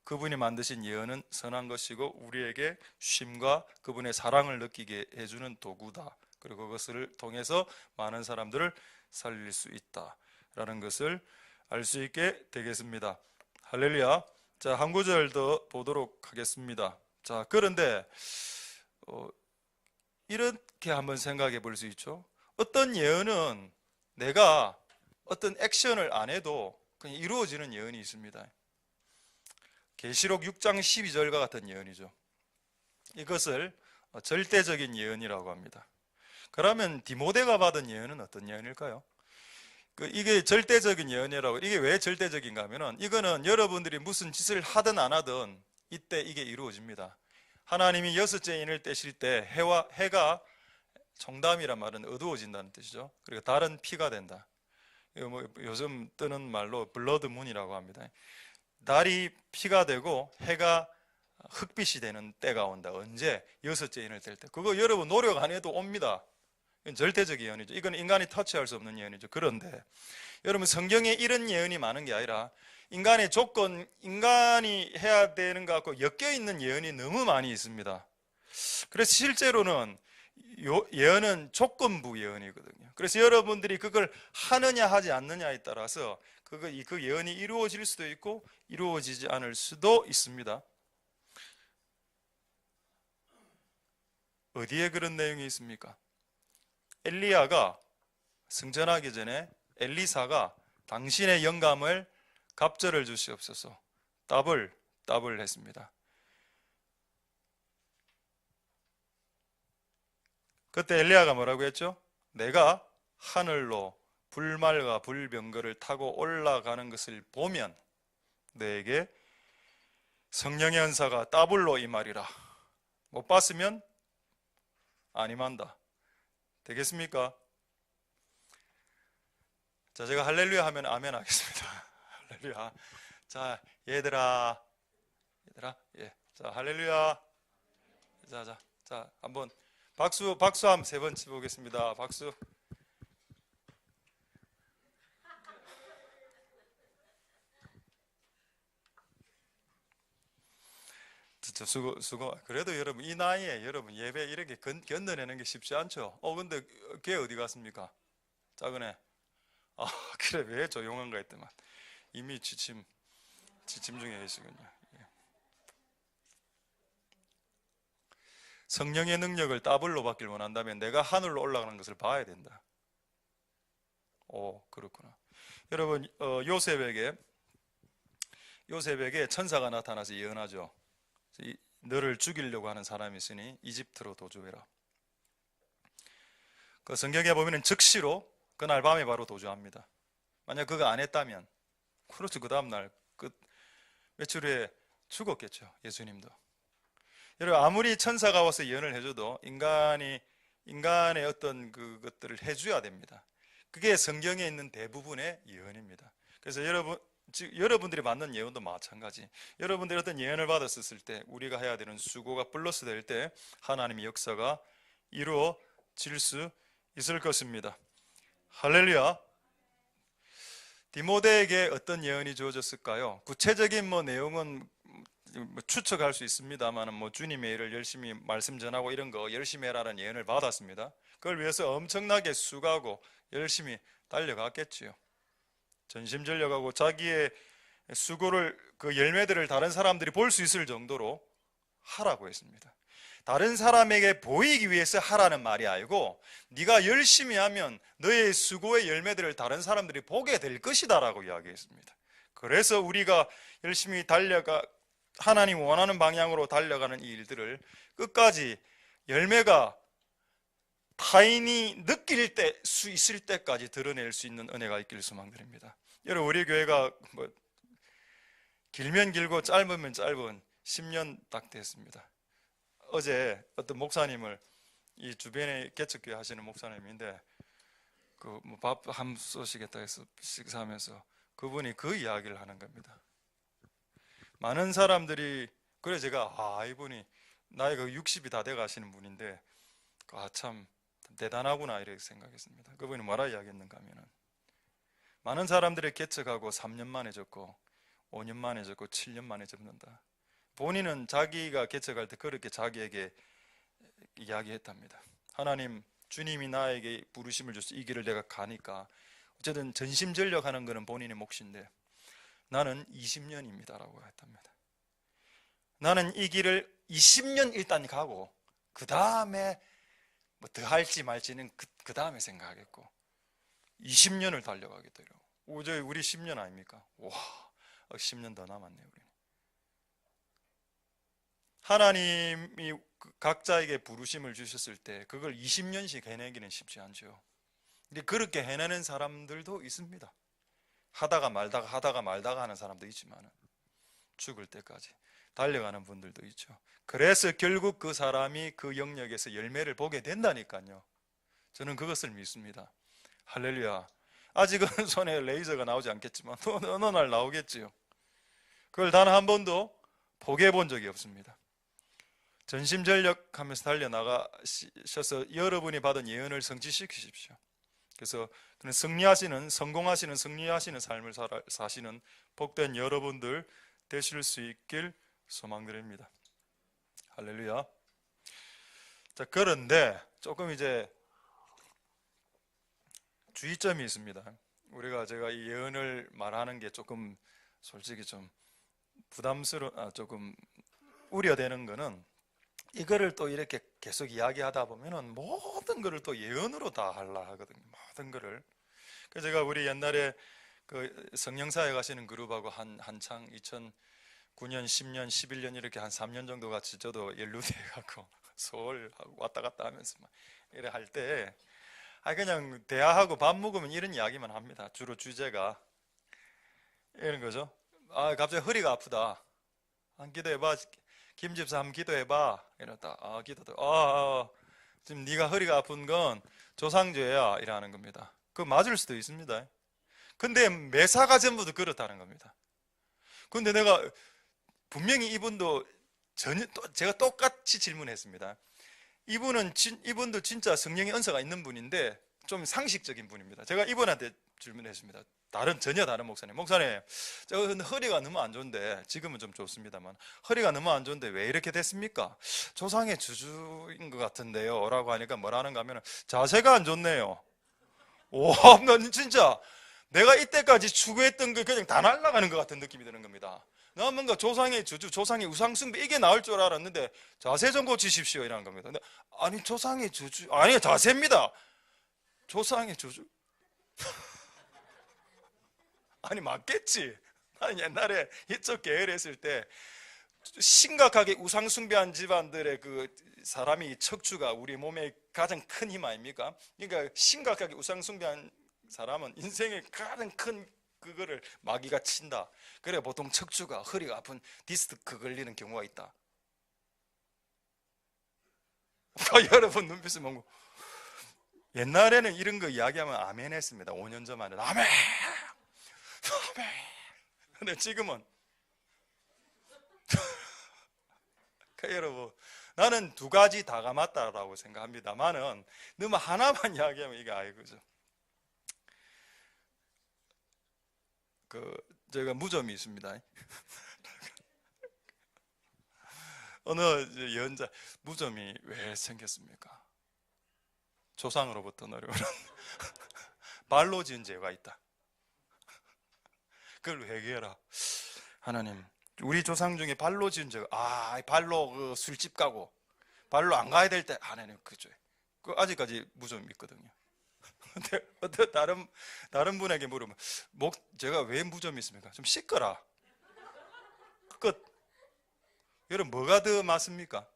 그분이 만드신 예언은 선한 것이고 우리에게 쉼과 그분의 사랑을 느끼게 해주는 도구다. 그리고 그것을 통해서 많은 사람들을 살릴 수 있다라는 것을 알 수 있게 되겠습니다. 할렐루야. 자, 한 구절 더 보도록 하겠습니다. 자, 그런데 이렇게 한번 생각해 볼 수 있죠. 어떤 예언은 내가 어떤 액션을 안 해도 그냥 이루어지는 예언이 있습니다. 계시록 6장 12절과 같은 예언이죠. 이것을 절대적인 예언이라고 합니다. 그러면 디모데가 받은 예언은 어떤 예언일까요? 이게 절대적인 예언이라고. 이게 왜 절대적인가 하면은 이거는 여러분들이 무슨 짓을 하든 안 하든 이때 이게 이루어집니다. 하나님이 여섯째 인을 떼실 때 해가 청담이란 말은 어두워진다는 뜻이죠. 그리고 달은 피가 된다. 이거 뭐 요즘 뜨는 말로 블러드문이라고 합니다. 달이 피가 되고 해가 흑빛이 되는 때가 온다. 언제? 여섯째 인을 뗄 때. 그거 여러분 노력 안 해도 옵니다. 이건 절대적 예언이죠. 이건 인간이 터치할 수 없는 예언이죠. 그런데 여러분, 성경에 이런 예언이 많은 게 아니라 인간의 조건, 인간이 해야 되는 것 같고 엮여 있는 예언이 너무 많이 있습니다. 그래서 실제로는 예언은 조건부 예언이거든요. 그래서 여러분들이 그걸 하느냐 하지 않느냐에 따라서 그 예언이 이루어질 수도 있고 이루어지지 않을 수도 있습니다. 어디에 그런 내용이 있습니까? 엘리야가 승천하기 전에 엘리사가 당신의 영감을 갑절을 주시옵소서 답을 했습니다. 그때 엘리야가 뭐라고 했죠? 내가 하늘로 불말과 불병거를 타고 올라가는 것을 보면 너에게 성령의 은사가 더블로 임하리라. 못 봤으면 아니만다. 되겠습니까? 자, 제가 할렐루야 하면 아멘 하겠습니다. 할렐루야. 자, 얘들아, 예, 자, 할렐루야. 자, 한번 박수 한번 3번 치보겠습니다. 박수. 진짜 수고. 그래도 여러분, 이 나이에 여러분 예배 이렇게 견뎌내는 게 쉽지 않죠. 근데 걔 어디 갔습니까? 작은 애. 아, 그래, 왜 조용한가 했더만 이미 지침 중에 계시군요. 예. 성령의 능력을 더블로 받길 원한다면 내가 하늘로 올라가는 것을 봐야 된다. 그렇구나. 여러분, 요셉에게 천사가 나타나서 예언하죠. 너를 죽이려고 하는 사람이 있으니 이집트로 도주해라. 그 성경에 보면은 즉시로 그날 밤에 바로 도주합니다. 만약 그거 안 했다면, 그렇죠, 그 다음날 며칠 후에 죽었겠죠. 예수님도. 여러분, 아무리 천사가 와서 예언을 해줘도 인간의 어떤 그것들을 해줘야 됩니다. 그게 성경에 있는 대부분의 예언입니다. 그래서 여러분들이 받는 예언도 마찬가지. 여러분들이 어떤 예언을 받았을 때 우리가 해야 되는 수고가 플러스 될 때 하나님의 역사가 이루어질 수 있을 것입니다. 할렐루야. 디모데에게 어떤 예언이 주어졌을까요? 구체적인 내용은 추측할 수 있습니다만 주님의 일을 열심히 말씀 전하고 이런 거 열심히 해라는 예언을 받았습니다. 그걸 위해서 엄청나게 수고하고 열심히 달려갔겠지요. 전심전력하고 자기의 수고를, 그 열매들을 다른 사람들이 볼 수 있을 정도로 하라고 했습니다. 다른 사람에게 보이기 위해서 하라는 말이 아니고 네가 열심히 하면 너의 수고의 열매들을 다른 사람들이 보게 될 것이다 라고 이야기했습니다. 그래서 우리가 열심히 하나님 원하는 방향으로 달려가는 이 일들을 끝까지 열매가 타인이 느낄 수 있을 때까지 드러낼 수 있는 은혜가 있기를 소망드립니다. 여러분, 우리 교회가 길면 길고 짧으면 짧은 10년 딱 됐습니다. 어제 어떤 목사님을, 이 주변에 개척교회 하시는 목사님인데 밥 한 쏘시겠다 해서 식사하면서 그분이 그 이야기를 하는 겁니다. 많은 사람들이, 그래 제가 이분이 나이가 60이 다 돼 가시는 분인데 참 대단하구나 이렇게 생각했습니다. 그분이 뭐라 이야기했는가 하면은 많은 사람들이 개척하고 3년 만에 접고 5년 만에 접고 7년 만에 접는다. 본인은 자기가 개척할 때 그렇게 자기에게 이야기했답니다. 하나님, 주님이 나에게 부르심을 줘서 이 길을 내가 가니까 어쨌든 전심전력하는 것은 본인의 몫인데 나는 20년입니다 라고 했답니다. 나는 이 길을 20년 일단 가고 그 다음에 더 할지 말지는 그 다음에 생각하겠고 20년을 달려가겠더라고요. 우리 10년 아닙니까? 와, 10년 더 남았네요. 우리. 하나님이 각자에게 부르심을 주셨을 때 그걸 20년씩 해내기는 쉽지 않죠. 근데 그렇게 해내는 사람들도 있습니다. 하다가 말다가 하는 사람도 있지만 죽을 때까지 달려가는 분들도 있죠. 그래서 결국 그 사람이 그 영역에서 열매를 보게 된다니까요. 저는 그것을 믿습니다. 할렐루야. 아직은 손에 레이저가 나오지 않겠지만 어느 날 나오겠지요. 그걸 단 한 번도 포기해 본 적이 없습니다. 전심전력하면서 달려나가셔서 여러분이 받은 예언을 성취시키십시오. 그래서 성공하시는 삶을 사시는 복된 여러분들 되실 수 있길 소망드립니다. 할렐루야. 자, 그런데 조금 이제 주의점이 있습니다. 제가 이 예언을 말하는 게 조금 솔직히 좀 조금 우려되는 거는 이거를 또 이렇게 계속 이야기하다 보면은 모든 거를 또 예언으로 다 하려 하거든요. 모든 거를. 그래서 제가 우리 옛날에 그 성령사에 가시는 그룹하고 한창 2009년, 10년, 11년 이렇게 한 3년 정도 같이 저도 연루돼 갖고 서울 왔다 갔다 하면서 막 이래 할 때 그냥 대화하고 밥 먹으면 이런 이야기만 합니다. 주로 주제가 이런 거죠. 갑자기 허리가 아프다. 한 기도해봐. 김 집사 한번 기도해봐. 이랬다. 기도도. 지금 네가 허리가 아픈 건 조상죄야. 이라는 겁니다. 그 맞을 수도 있습니다. 근데 매사가 전부도 그렇다는 겁니다. 근데 내가 분명히 이분도 제가 똑같이 질문했습니다. 이분도 진짜 성령의 은사가 있는 분인데 좀 상식적인 분입니다. 제가 이분한테 질문했습니다. 전혀 다른 목사님, 저 허리가 너무 안 좋은데, 지금은 좀 좋습니다만 허리가 너무 안 좋은데 왜 이렇게 됐습니까? 조상의 주주인 것 같은데요 라고 하니까 뭐라는가 하면 자세가 안 좋네요. 난 진짜 내가 이때까지 추구했던 게 그냥 다 날아가는 것 같은 느낌이 드는 겁니다. 나 뭔가 조상의 주주, 조상의 우상숭배 이게 나올 줄 알았는데 자세 좀 고치십시오 이라는 겁니다. 근데 아니 조상의 주주, 아니 자세입니다. 조상의 주주. 아니 맞겠지. 나는 옛날에 이쪽 계열에 있을 때 심각하게 우상숭배한 집안들의 그 사람이 척추가 우리 몸의 가장 큰 힘 아닙니까? 그러니까 심각하게 우상숭배한 사람은 인생의 가장 큰 그거를 마귀가 친다. 그래 보통 척추가 허리가 아픈 디스크 걸리는 경우가 있다. 여러분 눈빛을 보고 옛날에는 이런 거 이야기하면 아멘 했습니다. 5년 전만 해도 아멘. 근데 지금은 여러분 나는 두 가지 다 감았다라고 생각합니다만은 너무 하나만 이야기하면 이게 아니거죠. 제가 무좀이 있습니다. 어느 연자 무좀이 왜 생겼습니까? 조상으로부터 내려오는 발로 지은 죄가 있다. 그걸 회개해라. 하나님, 우리 조상 중에 발로 지은 죄가 발로 그 술집 가고 발로 안 가야 될 때 하나님 그 죄. 아직까지 무좀 있거든요. 근데 어떤 다른 분에게 물으면 제가 왜 무좀이 있습니까? 좀 씻거라. 끝. 여러분 뭐가 더 맞습니까?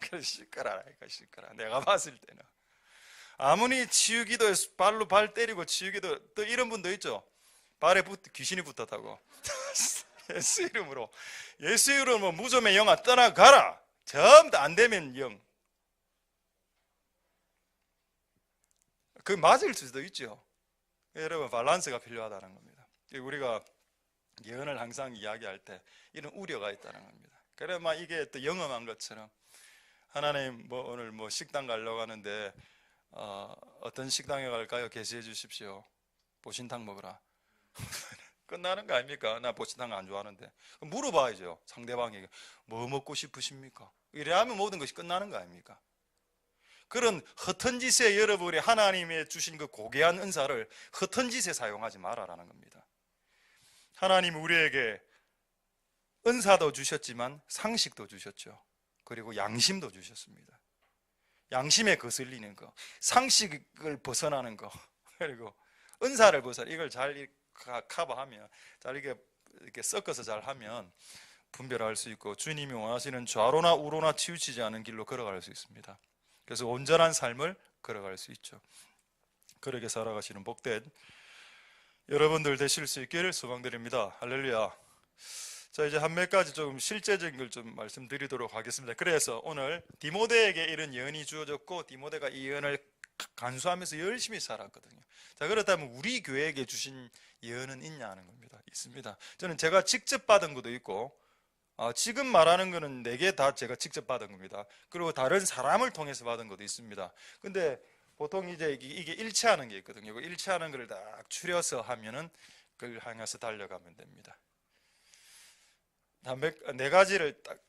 그래 씻거라. 내가 봤을 때는 아무리 치우기도 발로 발 때리고 치우기도 또 이런 분도 있죠. 발에 귀신이 붙었다고. 예수 이름으로 무좀의 영아 떠나가라. 전부 다 안 되면 영. 그 맞을 수도 있죠. 여러분 밸런스가 필요하다는 겁니다. 우리가 예언을 항상 이야기할 때 이런 우려가 있다는 겁니다. 그래 막 이게 또 영험한 것처럼 하나님 오늘 식당 가려고 하는데 어떤 식당에 갈까요? 계시해 주십시오. 보신탕 먹으라. 끝나는 거 아닙니까? 나 보신탕 안 좋아하는데. 물어봐야죠. 상대방에게 뭐 먹고 싶으십니까? 이래야면 모든 것이 끝나는 거 아닙니까? 그런 헛된 짓에 여러분이 하나님의 주신 그 고귀한 은사를 헛된 짓에 사용하지 말아라는 겁니다. 하나님 우리에게 은사도 주셨지만 상식도 주셨죠. 그리고 양심도 주셨습니다. 양심에 거슬리는 거, 상식을 벗어나는 거, 그리고 은사를 벗어나 이걸 잘 커버하면, 잘 이렇게 섞어서 잘 하면 분별할 수 있고 주님이 원하시는 좌로나 우로나 치우치지 않은 길로 걸어갈 수 있습니다. 그래서 온전한 삶을 걸어갈 수 있죠. 그렇게 살아가시는 복된 여러분들 되실 수 있기를 소망드립니다. 할렐루야. 자, 이제 한 몇 가지 조금 실제적인 걸 좀 말씀드리도록 하겠습니다. 그래서 오늘 디모데에게 이런 예언이 주어졌고 디모데가 이 예언을 간수하면서 열심히 살았거든요. 자, 그렇다면 우리 교회에게 주신 예언은 있냐는 겁니다. 있습니다. 저는 제가 직접 받은 것도 있고 지금 말하는 거는 4개 다 제가 직접 받은 겁니다. 그리고 다른 사람을 통해서 받은 것도 있습니다. 근데 보통 이제 이게 일치하는 게 있거든요. 일치하는 걸 딱 추려서 하면은 그걸 향해서 달려가면 됩니다. 4가지를 딱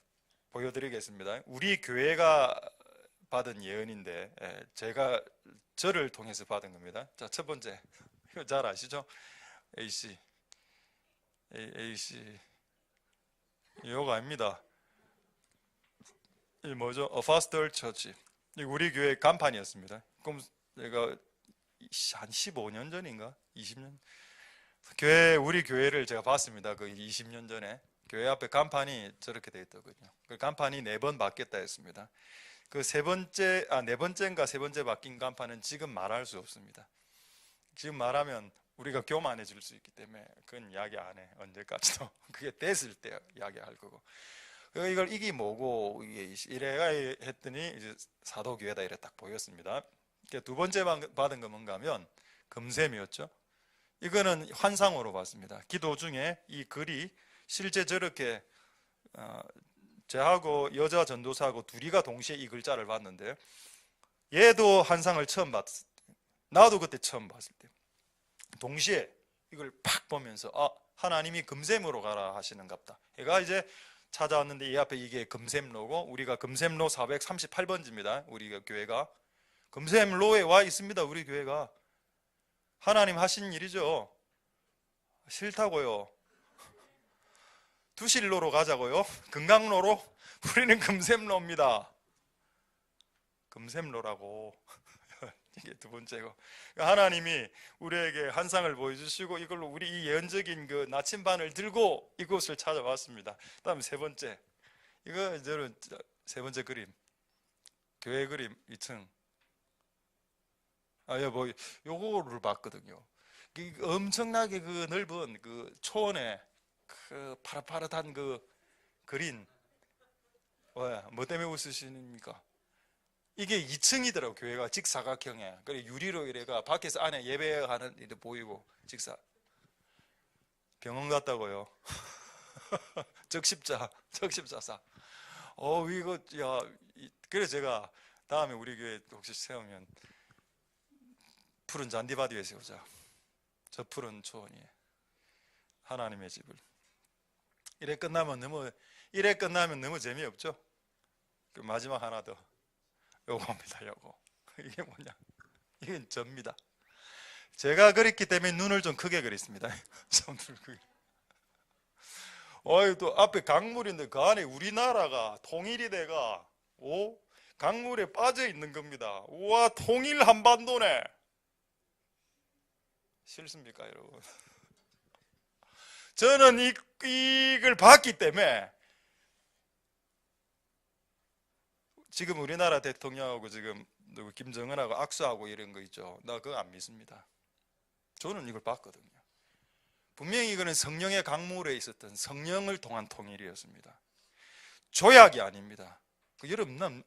보여드리겠습니다. 우리 교회가 받은 예언인데 제가 저를 통해서 받은 겁니다. 자, 첫 번째 이거 잘 아시죠? AC 이거 아닙니다. 이 뭐죠? A Faster Church. 우리 교회 간판이었습니다. 그럼 내가 한 15년 전인가? 20년? 우리 교회를 제가 봤습니다. 그 20년 전에 교회 앞에 간판이 저렇게 돼 있더군요. 그 간판이 4번 바뀌었다 했습니다. 그 네 번째인가 세 번째 바뀐 간판은 지금 말할 수 없습니다. 지금 말하면 우리가 교만해질 수 있기 때문에 그건 이야기 안 해. 언제까지도. 그게 됐을 때 이야기할 거고. 이걸 이게 뭐고 이게 이래가 했더니 이제 사도교회다 이래 딱 보였습니다. 두 번째 받은 건 뭔가 하면 금샘이었죠. 이거는 환상으로 봤습니다. 기도 중에 이 글이 실제 저렇게 저하고 여자 전도사하고 둘이가 동시에 이 글자를 봤는데 얘도 환상을 처음 봤을 때, 나도 그때 처음 봤을 때 동시에 이걸 팍 보면서 하나님이 금샘으로 가라 하시는갑다. 얘가 이제 찾아왔는데 이 앞에 이게 금샘로고 우리가 금샘로 438번지입니다. 우리 교회가 금샘로에 와 있습니다. 우리 교회가 하나님 하신 일이죠. 싫다고요. 두실로로 가자고요. 금강로로. 우리는 금샘로입니다. 금샘로라고. 이게 두 번째고, 하나님이 우리에게 환상을 보여주시고 이걸로 우리 이 예언적인 그 나침반을 들고 이곳을 찾아왔습니다. 다음 세 번째, 이거 저는 세 번째 그림, 교회 그림 2층. 뭐 요거를 봤거든요. 엄청나게 그 넓은 그 초원에 그 파릇파릇한 그 그린. 뭐 때문에 웃으십니까? 이게 2층이더라고. 교회가 직사각형에. 그래 유리로 이래가 밖에서 안에 예배하는 일 보이고. 병원 갔다고요. 적십자사. 이거 그래서 제가 다음에 우리 교회 혹시 세우면 푸른 잔디밭 위에 세우자. 저 푸른 초원이에 하나님의 집을. 이래 끝나면 너무 재미없죠? 그 마지막 하나 더. 요겁니다. 요거. 이게 뭐냐? 이건 접니다. 제가 그렸기 때문에 눈을 좀 크게 그렸습니다. 또 앞에 강물인데 그 안에 우리나라가 통일이 돼가 강물에 빠져 있는 겁니다. 우와, 통일 한반도네. 싫습니까, 여러분? 저는 이걸 봤기 때문에 지금 우리나라 대통령하고 지금 김정은하고 악수하고 이런 거 있죠. 나 그거 안 믿습니다. 저는 이걸 봤거든요. 분명히 이거는 성령의 강물에 있었던 성령을 통한 통일이었습니다. 조약이 아닙니다. 여러분,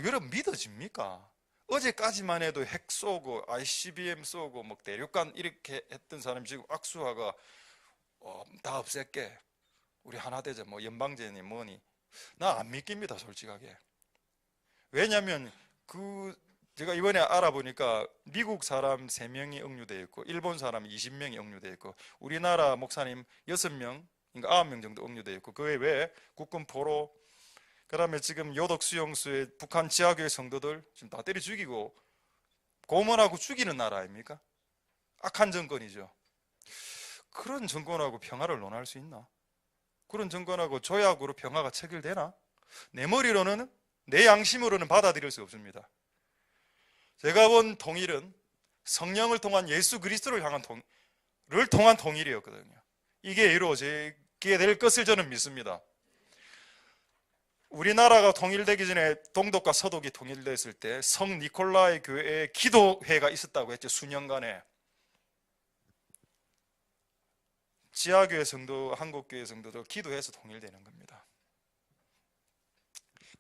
여러분 믿어집니까? 어제까지만 해도 핵 쏘고 ICBM 쏘고 뭐 대륙간 이렇게 했던 사람이 지금 악수하가 다 없앨게. 우리 하나 되자. 뭐 연방제니 뭐니. 나 안 믿깁니다, 솔직하게. 왜냐하면 제가 이번에 알아보니까 미국 사람 3명이 억류되어 있고 일본 사람 20명이 억류되어 있고 우리나라 목사님 6명, 그러니까 9명 정도 억류되어 있고 그 외에 국군 포로, 그 다음에 지금 요덕 수용소에 북한 지하교회 성도들 지금 다 때려 죽이고 고문하고 죽이는 나라 아닙니까? 악한 정권이죠. 그런 정권하고 평화를 논할 수 있나? 그런 정권하고 조약으로 평화가 체결되나? 내 머리로는, 내 양심으로는 받아들일 수 없습니다. 제가 본 통일은 성령을 통한 예수 그리스도를 향한 통한 통일이었거든요. 이게 이루어지게 될 것을 저는 믿습니다. 우리나라가 통일되기 전에 동독과 서독이 통일됐을 때 성 니콜라이 교회에 기도회가 있었다고 했죠. 수년간에. 지하교회 성도, 한국교회 성도도 기도해서 통일되는 겁니다.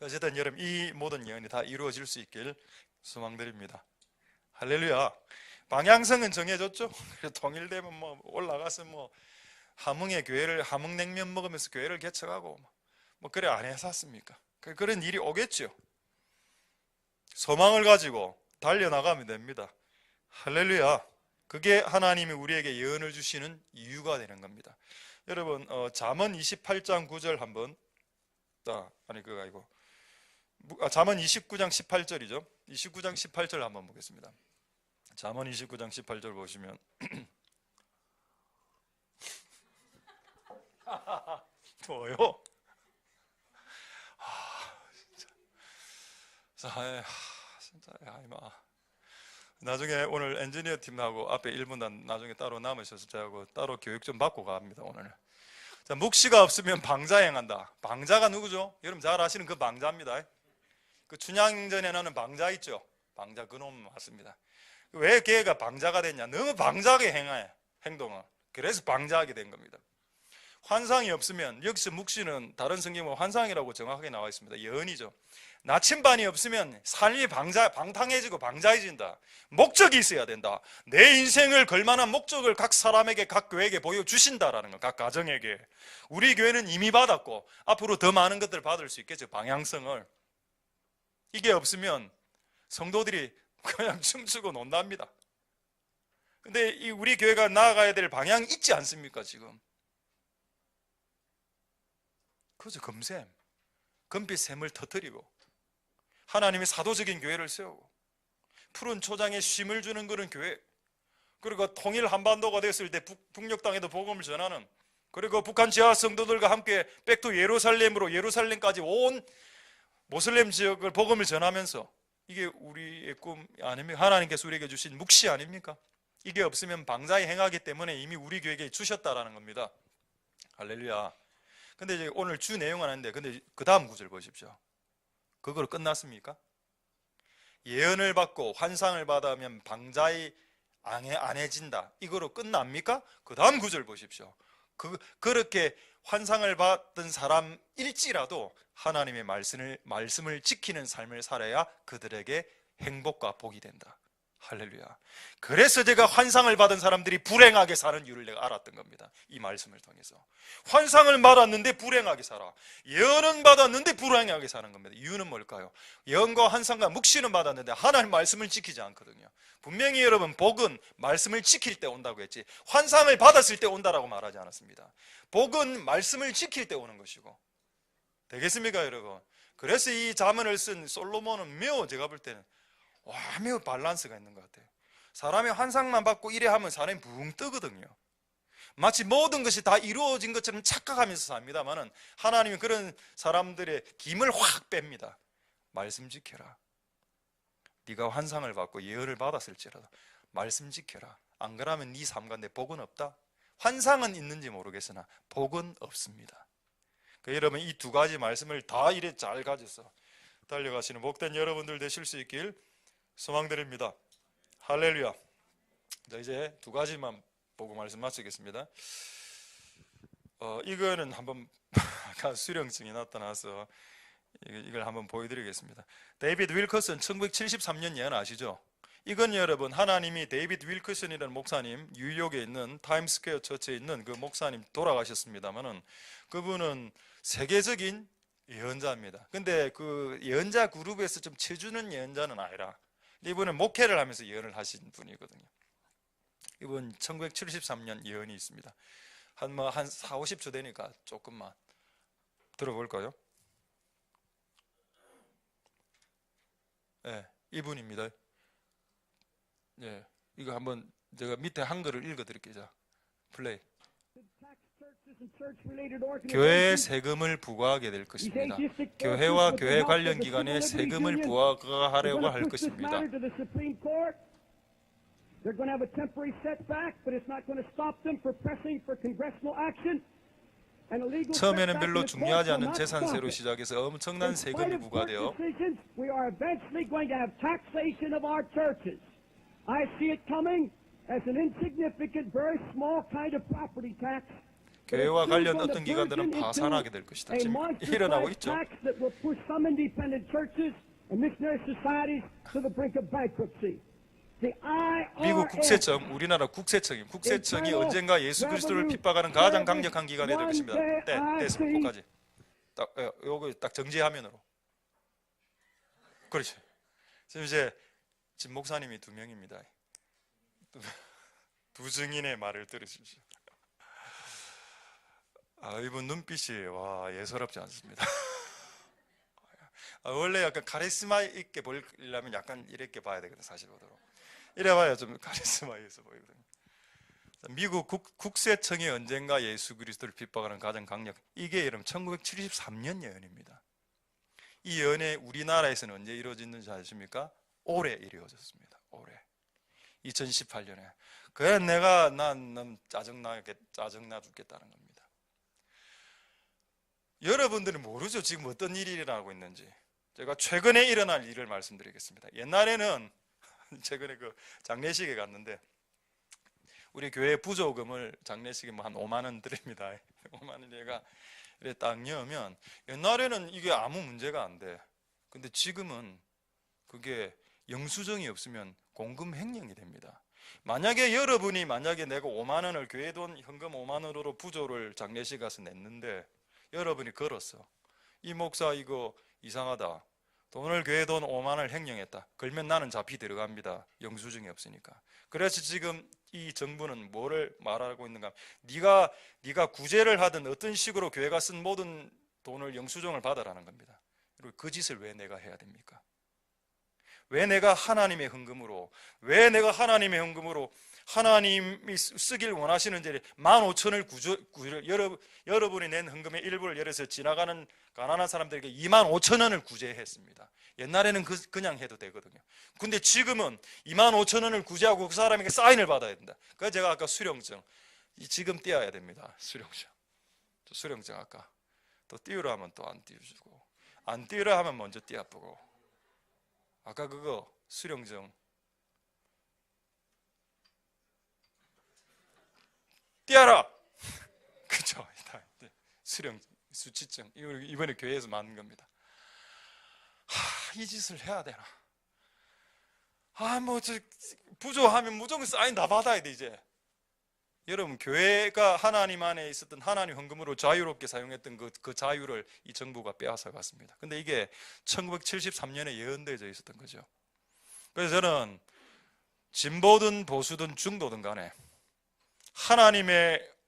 어쨌든 여러분, 이 모든 예언이 다 이루어질 수 있길 소망드립니다. 할렐루야. 방향성은 정해졌죠. 통일되면 뭐 올라가서 뭐 함흥냉면 먹으면서 교회를 개척하고 뭐 그래 안 했었습니까? 그런 일이 오겠죠. 소망을 가지고 달려나가면 됩니다. 할렐루야. 그게 하나님이 우리에게 예언을 주시는 이유가 되는 겁니다. 여러분, 잠언 28장 9절 한번 그거 아니고 잠언 29장 18절이죠. 29장 18절 한번 보겠습니다. 잠언 29장 18절 보시면 뭐요? 진짜 이마. 나중에 오늘 엔지니어 팀하고 앞에 1분단 나중에 따로 남으셔서 저하고 따로 교육 좀 받고 갑니다. 오늘. 자, 묵시가 없으면 방자 행한다. 방자가 누구죠? 여러분 잘 아시는 그 방자입니다. 그 춘향전에 나오는 방자 있죠? 방자 그놈 맞습니다. 왜 걔가 방자가 됐냐? 너무 방자하게 행해, 행동을. 그래서 방자하게 된 겁니다. 환상이 없으면, 여기서 묵시는 다른 성경은 환상이라고 정확하게 나와 있습니다. 예언이죠. 나침반이 없으면 삶이 방탕해지고 방자해진다. 목적이 있어야 된다. 내 인생을 걸만한 목적을 각 사람에게, 각 교회에게 보여주신다라는 것, 각 가정에게. 우리 교회는 이미 받았고 앞으로 더 많은 것들을 받을 수 있겠죠. 방향성을. 이게 없으면 성도들이 그냥 춤추고 논답니다. 근데 이 우리 교회가 나아가야 될 방향이 있지 않습니까? 지금 그저 금샘, 금빛 샘을 터뜨리고 하나님의 사도적인 교회를 세우고 푸른 초장에 쉼을 주는 그런 교회, 그리고 통일 한반도가 됐을 때 북녘 땅에도 복음을 전하는, 그리고 북한 지하 성도들과 함께 백투 예루살렘으로 예루살렘까지 온 모슬렘 지역을 복음을 전하면서, 이게 우리의 꿈 아닙니까? 하나님께서 우리에게 주신 묵시 아닙니까? 이게 없으면 방자히 행하기 때문에 이미 우리 교회에게 주셨다라는 겁니다. 할렐루야. 근데 이제 오늘 주 내용은 아닌데, 근데 그 다음 구절 보십시오. 그거로 끝났습니까? 예언을 받고 환상을 받으면 방자히 안 해진다. 이거로 끝납니까? 그 다음 구절 보십시오. 그렇게 환상을 받던 사람일지라도 하나님의 말씀을 지키는 삶을 살아야 그들에게 행복과 복이 된다. 할렐루야. 그래서 제가 환상을 받은 사람들이 불행하게 사는 이유를 내가 알았던 겁니다. 이 말씀을 통해서. 환상을 받았는데 불행하게 살아. 예언은 받았는데 불행하게 사는 겁니다. 이유는 뭘까요? 예언과 환상과 묵시는 받았는데 하나님 말씀을 지키지 않거든요. 분명히 여러분, 복은 말씀을 지킬 때 온다고 했지 환상을 받았을 때 온다라고 말하지 않았습니다. 복은 말씀을 지킬 때 오는 것이고. 되겠습니까, 여러분? 그래서 이 자문을 쓴 솔로몬은 매우, 제가 볼 때는 매우 밸런스가 있는 것 같아요. 사람이 환상만 받고 이래 하면 사람이 붕 뜨거든요. 마치 모든 것이 다 이루어진 것처럼 착각하면서 삽니다만은 하나님은 그런 사람들의 김을 확 뺍니다. 말씀 지켜라. 네가 환상을 받고 예언을 받았을지라도 말씀 지켜라. 안 그러면 네 삶 가운데 복은 없다. 환상은 있는지 모르겠으나 복은 없습니다. 여러분, 이 두 가지 말씀을 다 이래 잘 가져서 달려가시는 복된 여러분들 되실 수 있길 소망드립니다. 할렐루야. 자, 이제 두 가지만 보고 말씀 마치겠습니다. 이거는 한번 수령증이 나타나서 이걸 한번 보여드리겠습니다. 데이비드 윌커슨 1973년 예언 아시죠? 이건 여러분, 하나님이 데이비드 윌커슨이라는 목사님, 뉴욕에 있는 타임스퀘어 처치에 있는 그 목사님 돌아가셨습니다만은 그분은 세계적인 예언자입니다. 근데 그 예언자 그룹에서 좀 쳐주는 예언자는 아니라 이분은 목회를 하면서 예언을 하신 분이거든요. 이분 1973년 예언이 있습니다. 한 4, 50초 되니까 조금만 들어볼까요? 네, 이분입니다. 네, 이거 한번 제가 밑에 한글을 읽어드릴게요. 자, 플레이. 교회에 세금을 부과하게 될 것입니다. 교회와 교회 관련 기관에 세금을 부과하려고 할 것입니다. They're going to have a temporary setback, but it's not going to stop them from pressing for congressional action. 처음에는 별로 중요하지 않은 재산세로 시작해서 엄청난 세금이 부과되어 we are eventually going to have taxation of our churches. I see it coming as an insignificant, very small kind of property tax. 교회와 관련 어떤 기관들은 파산하게 될 것이다. 지금 일어나고 있죠. 미국 국세청, 우리나라 국세청이 언젠가 예수 그리스도를 핍박하는 가장 강력한 기관이 될 것입니다. 됐습니다. 거기까지. 요거 딱 정지 화면으로. 그렇지. 지금 목사님이 2명입니다. 두 증인의 말을 들으십시오. 이분 눈빛이 예사롭지 않습니다. 원래 약간 카리스마 있게 보이려면 약간 이렇게 봐야 되거든요. 사실 보도록 이래 봐야 좀 카리스마 있어 보이거든요. 미국 국세청이 언젠가 예수 그리스도를 핍박하는 가장 강력, 이게 여러분 1973년 예언입니다. 이 예언이 우리나라에서는 언제 이루어졌는지 아십니까? 올해 이루어졌습니다. 올해 2018년에. 그래 난 짜증나 죽겠다는 겁니다. 여러분들은 모르죠. 지금 어떤 일이 일어나고 있는지. 제가 최근에 일어날 일을 말씀드리겠습니다. 옛날에는 최근에 그 장례식에 갔는데 우리 교회 부조금을 장례식에 뭐 한 5만 원 드립니다. 5만 원 얘가 이래 딱 넣으면 옛날에는 이게 아무 문제가 안 돼. 근데 지금은 그게 영수증이 없으면 공금 횡령이 됩니다. 만약에 여러분이 내가 5만 원을 교회 돈 현금 5만 원으로 부조를 장례식 가서 냈는데 여러분이 걸었어. 이 목사 이거 이상하다. 돈을 교회 돈 5만 원을 횡령했다. 걸면 나는 잡히 들어갑니다. 영수증이 없으니까. 그래서 지금 이 정부는 뭐를 말하고 있는가? 네가 구제를 하든 어떤 식으로 교회가 쓴 모든 돈을 영수증을 받아라는 겁니다. 그리고 그 짓을 왜 내가 해야 됩니까? 왜 내가 하나님의 헌금으로 하나님이 쓰길 원하시는 제 15,000을 여러분이 낸 헌금의 일부를 예를 들어서 지나가는 가난한 사람들에게 25,000원을 구제했습니다. 옛날에는 그냥 해도 되거든요. 근데 지금은 25,000원을 구제하고 그 사람에게 사인을 받아야 된다. 그래서 제가 아까 수령증 지금 띄어야 됩니다. 수령증 아까 또 띄우라 하면 또 안 띄워주고 안 띄우라 하면 먼저 띄어보고 아까 그거 수령증 띄어라. 그죠? 수령 수치증 이번에 교회에서 만든 겁니다. 이 짓을 해야 되나? 부조하면 무조건 사인 다 받아야 돼 이제. 여러분 교회가 하나님 안에 있었던 하나님 헌금으로 자유롭게 사용했던 그 자유를 이 정부가 빼앗아 갔습니다. 근데 이게 1973년에 예언되어져 있었던 거죠. 그래서 저는 진보든 보수든 중도든 간에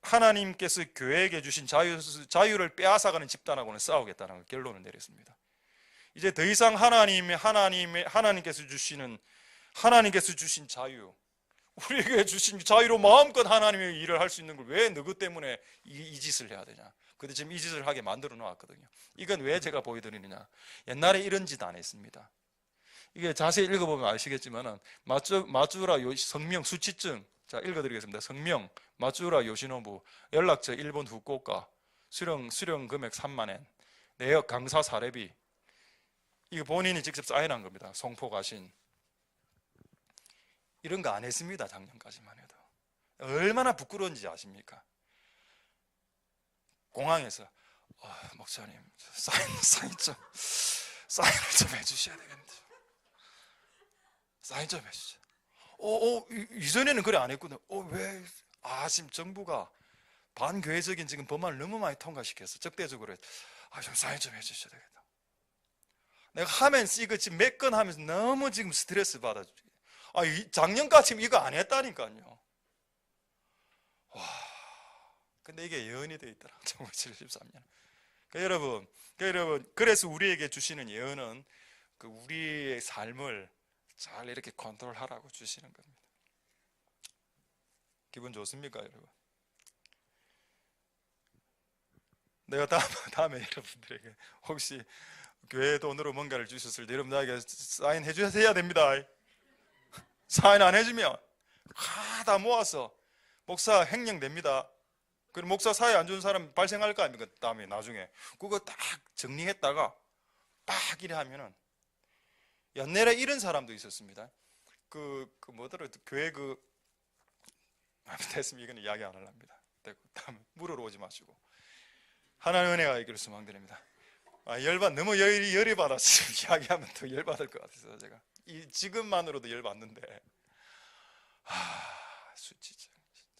하나님께서 교회에게 주신 자유를 빼앗아가는 집단하고는 싸우겠다는 결론을 내렸습니다. 이제 더 이상 하나님께서 주신 자유, 우리에게 주신 자유로 마음껏 하나님의 일을 할 수 있는 걸 왜 너희 때문에 이 짓을 해야 되냐? 근데 지금 이 짓을 하게 만들어 놓았거든요. 이건 왜 제가 보여드리느냐? 옛날에 이런 짓 안 했습니다. 이게 자세히 읽어보면 아시겠지만은 마쭈라 성명 수치증, 자 읽어드리겠습니다. 성명 마쭈라 요시노부, 연락처 일본 후쿠오카, 수령 금액 3만엔, 내역 강사 사례비. 이거 본인이 직접 사인한 겁니다. 송포 가신. 이런 거 안 했습니다. 작년까지만 해도. 얼마나 부끄러운지 아십니까? 공항에서 목사님 사인을 좀 해주셔야 되겠는데 사인 좀 해주세요. 이전에는 그래 안 했거든. 왜? 지금 정부가 반교회적인 지금 법안을 너무 많이 통과시켰어. 적대적으로. 좀 사인 좀 해주셔야 되겠다. 내가 하면서 이거 지금 몇 건 하면서 너무 지금 스트레스 받아. 작년까지 이거 안 했다니까요. 근데 이게 예언이 되어 있더라. 1973년. 여러분, 그래서 우리에게 주시는 예언은 우리의 삶을 잘 이렇게 컨트롤하라고 주시는 겁니다. 기분 좋습니까, 여러분? 내가 다음에 여러분들에게 혹시 교회 돈으로 뭔가를 주셨을 때 여러분 나에게 사인 해주셔야 됩니다. 사인 안 해주면 다 모아서 목사 횡령됩니다. 그리고 목사 사회 안 좋은 사람 발생할 거 아닙니까? 다음에 나중에 그거 딱 정리했다가 딱 이래 하면은 옛날에 이런 사람도 있었습니다. 뭐더라 교회 됐으면 이건 이야기 안 하랍니다. 다음에 물으러 오지 마시고 하나님 은혜가 있기를 소망드립니다. 너무 열이 받아서 이야기하면 더 열받을 것 같아서 제가 지금만으로도 열받는데 수치증 진짜.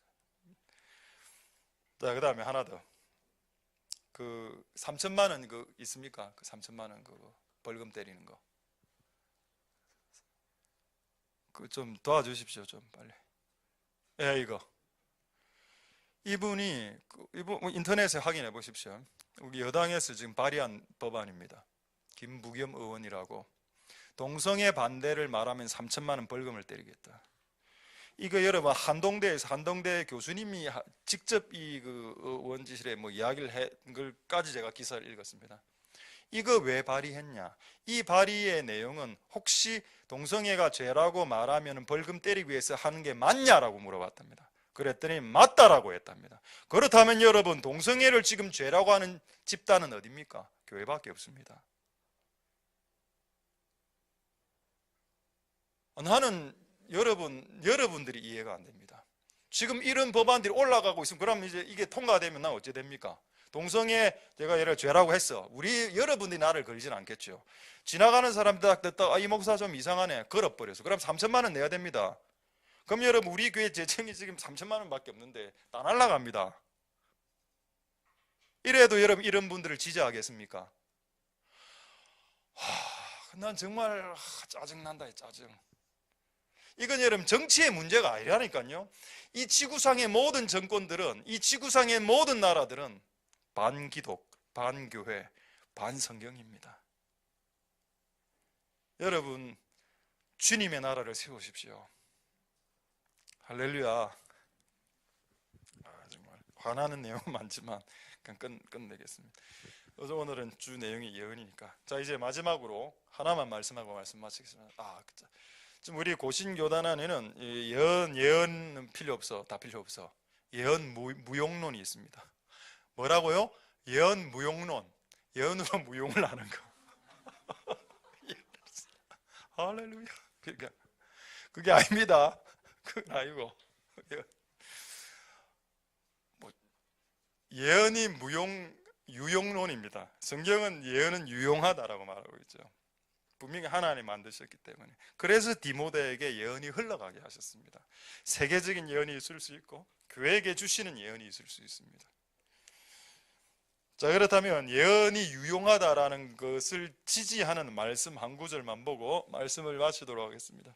자, 그 다음에 하나 더 3천만 원 있습니까? 3천만 원 벌금 때리는 거 좀 도와주십시오. 좀 빨리. 이분 인터넷에 확인해 보십시오. 우리 여당에서 지금 발의한 법안입니다. 김부겸 의원이라고 동성애 반대를 말하면 3천만 원 벌금을 때리겠다. 이거 여러분 한동대 교수님이 직접 의원실에 이야기를 한 걸까지 제가 기사를 읽었습니다. 이거 왜 발의했냐? 이 발의의 내용은 혹시 동성애가 죄라고 말하면 벌금 때리기 위해서 하는 게 맞냐라고 물어봤답니다. 그랬더니 맞다라고 했답니다. 그렇다면 여러분 동성애를 지금 죄라고 하는 집단은 어디입니까? 교회밖에 없습니다. 나는 여러분들이 이해가 안 됩니다. 지금 이런 법안들이 올라가고 있으면 그럼 이제 이게 통과되면 나 어찌 됩니까? 동성애 제가 예를 죄라고 했어. 여러분들이 나를 걸지는 않겠죠. 지나가는 사람들 딱 듣다가 이 목사 좀 이상하네. 걸어버려서. 그럼 3천만 원 내야 됩니다. 그럼 여러분 우리 교회 재정이 지금 3천만 원밖에 없는데 다 날라갑니다. 이래도 여러분 이런 분들을 지지하겠습니까? 난 정말 짜증난다. 짜증. 이건 여러분 정치의 문제가 아니라니까요. 이 지구상의 모든 정권들은, 이 지구상의 모든 나라들은 반기독, 반교회, 반성경입니다. 여러분 주님의 나라를 세우십시오. 할렐루야. 정말 화나는 내용은 많지만 그냥 끝내겠습니다. 오늘은 주 내용이 예언이니까. 자, 이제 마지막으로 하나만 말씀하고 말씀 마치겠습니다. 지금 우리 고신교단 안에는 예언은 필요 없어. 다 필요 없어. 예언 무용론이 있습니다. 뭐라고요? 예언 무용론. 예언으로 무용을 하는 거. 할렐루야. 그게 아닙니다. 그건 아니고. 예언이 유용론입니다. 성경은 예언은 유용하다라고 말하고 있죠. 분명히 하나님이 만드셨기 때문에. 그래서 디모데에게 예언이 흘러가게 하셨습니다. 세계적인 예언이 있을 수 있고 교회에게 주시는 예언이 있을 수 있습니다. 자, 그렇다면 예언이 유용하다라는 것을 지지하는 말씀 한 구절만 보고 말씀을 마치도록 하겠습니다.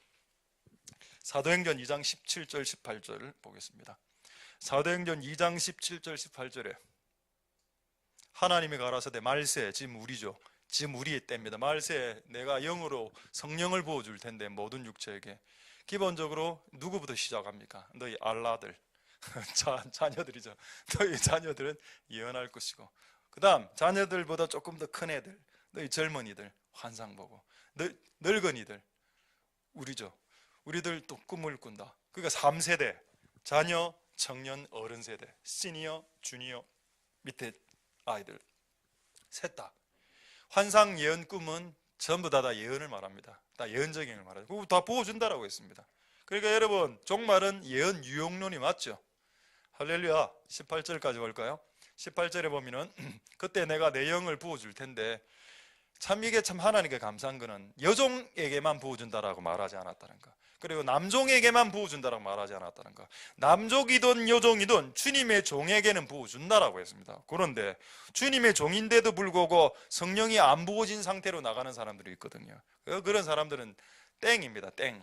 사도행전 2장 17절 18절 보겠습니다. 사도행전 2장 17절 18절에 하나님이 가라사대 말세, 지금 우리죠. 지금 우리의 때입니다. 말세 내가 영으로 성령을 부어줄 텐데 모든 육체에게. 기본적으로 누구부터 시작합니까? 너희 알라들, 자녀들이죠. 너희 자녀들은 예언할 것이고, 그 다음 자녀들보다 조금 더 큰 애들, 너희 젊은이들 환상 보고, 늙은이들 우리죠. 우리들 또 꿈을 꾼다. 그러니까 3세대, 자녀, 청년, 어른 세대, 시니어, 주니어, 밑에 아이들 셋 다. 환상, 예언, 꿈은 전부 다 예언을 말합니다. 다 예언적인 걸 말하죠. 그거 다 부어준다라고 했습니다. 그러니까 여러분 종말은 예언 유용론이 맞죠. 할렐루야. 18절까지 볼까요? 18절에 보면은 그때 내가 내 영을 부어줄 텐데, 참 이게 참 하나님께 감사한 거는 여종에게만 부어준다라고 말하지 않았다는 거, 그리고 남종에게만 부어준다라고 말하지 않았다는 거, 남족이든 여종이든 주님의 종에게는 부어준다라고 했습니다. 그런데 주님의 종인데도 불구하고 성령이 안 부어진 상태로 나가는 사람들이 있거든요. 그런 사람들은 땡입니다. 땡.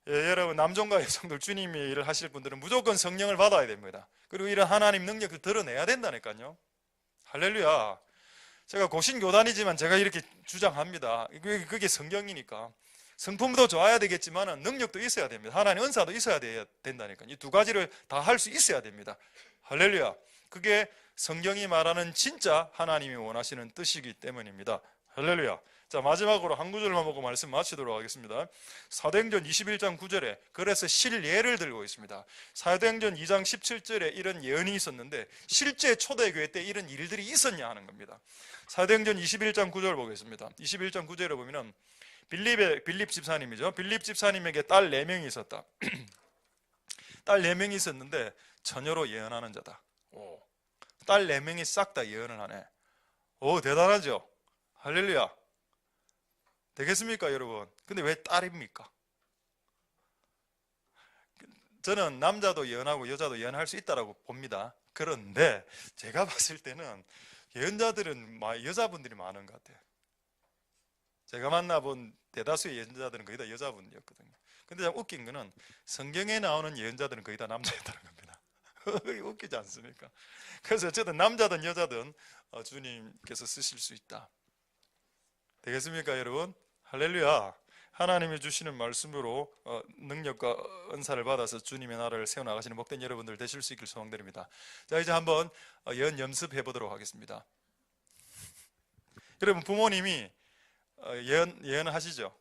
여러분 남종과 여성들 주님의 일을 하실 분들은 무조건 성령을 받아야 됩니다. 그리고 이런 하나님 능력을 드러내야 된다니까요. 할렐루야. 제가 고신교단이지만 제가 이렇게 주장합니다. 그게 성경이니까. 성품도 좋아야 되겠지만 능력도 있어야 됩니다. 하나님 은사도 있어야 된다니까요. 이 두 가지를 다 할 수 있어야 됩니다. 할렐루야. 그게 성경이 말하는 진짜 하나님이 원하시는 뜻이기 때문입니다. 할렐루야. 자, 마지막으로 한 구절만 보고 말씀 마치도록 하겠습니다. 사도행전 21장 9절에 그래서 실예를 들고 있습니다. 사도행전 2장 17절에 이런 예언이 있었는데 실제 초대교회 때 이런 일들이 있었냐 하는 겁니다. 사도행전 21장 9절 보겠습니다. 21장 9절에 보면은 빌립 집사님이죠. 빌립 집사님에게 딸 4명이 있었다. 딸 4명이 있었는데 처녀로 예언하는 자다. 딸 4명이 싹 다 예언을 하네. 대단하죠. 할렐루야. 되겠습니까 여러분? 근데 왜 딸입니까? 저는 남자도 예언하고 여자도 예언할 수 있다고 봅니다. 그런데 제가 봤을 때는 예언자들은 여자분들이 많은 것 같아요. 제가 만나본 대다수의 예언자들은 거의 다 여자분이었거든요. 근데 참 웃긴 거는 성경에 나오는 예언자들은 거의 다 남자였다는 겁니다. 웃기지 않습니까? 그래서 어쨌든 남자든 여자든 주님께서 쓰실 수 있다. 되겠습니까 여러분? 할렐루야. 하나님이 주시는 말씀으로 능력과 은사를 받아서 주님의 나라를 세워나가시는 복된 여러분들 되실 수 있길 소망드립니다. 자, 이제 한번 예언 연습해 보도록 하겠습니다. 여러분 부모님이 예언하시죠?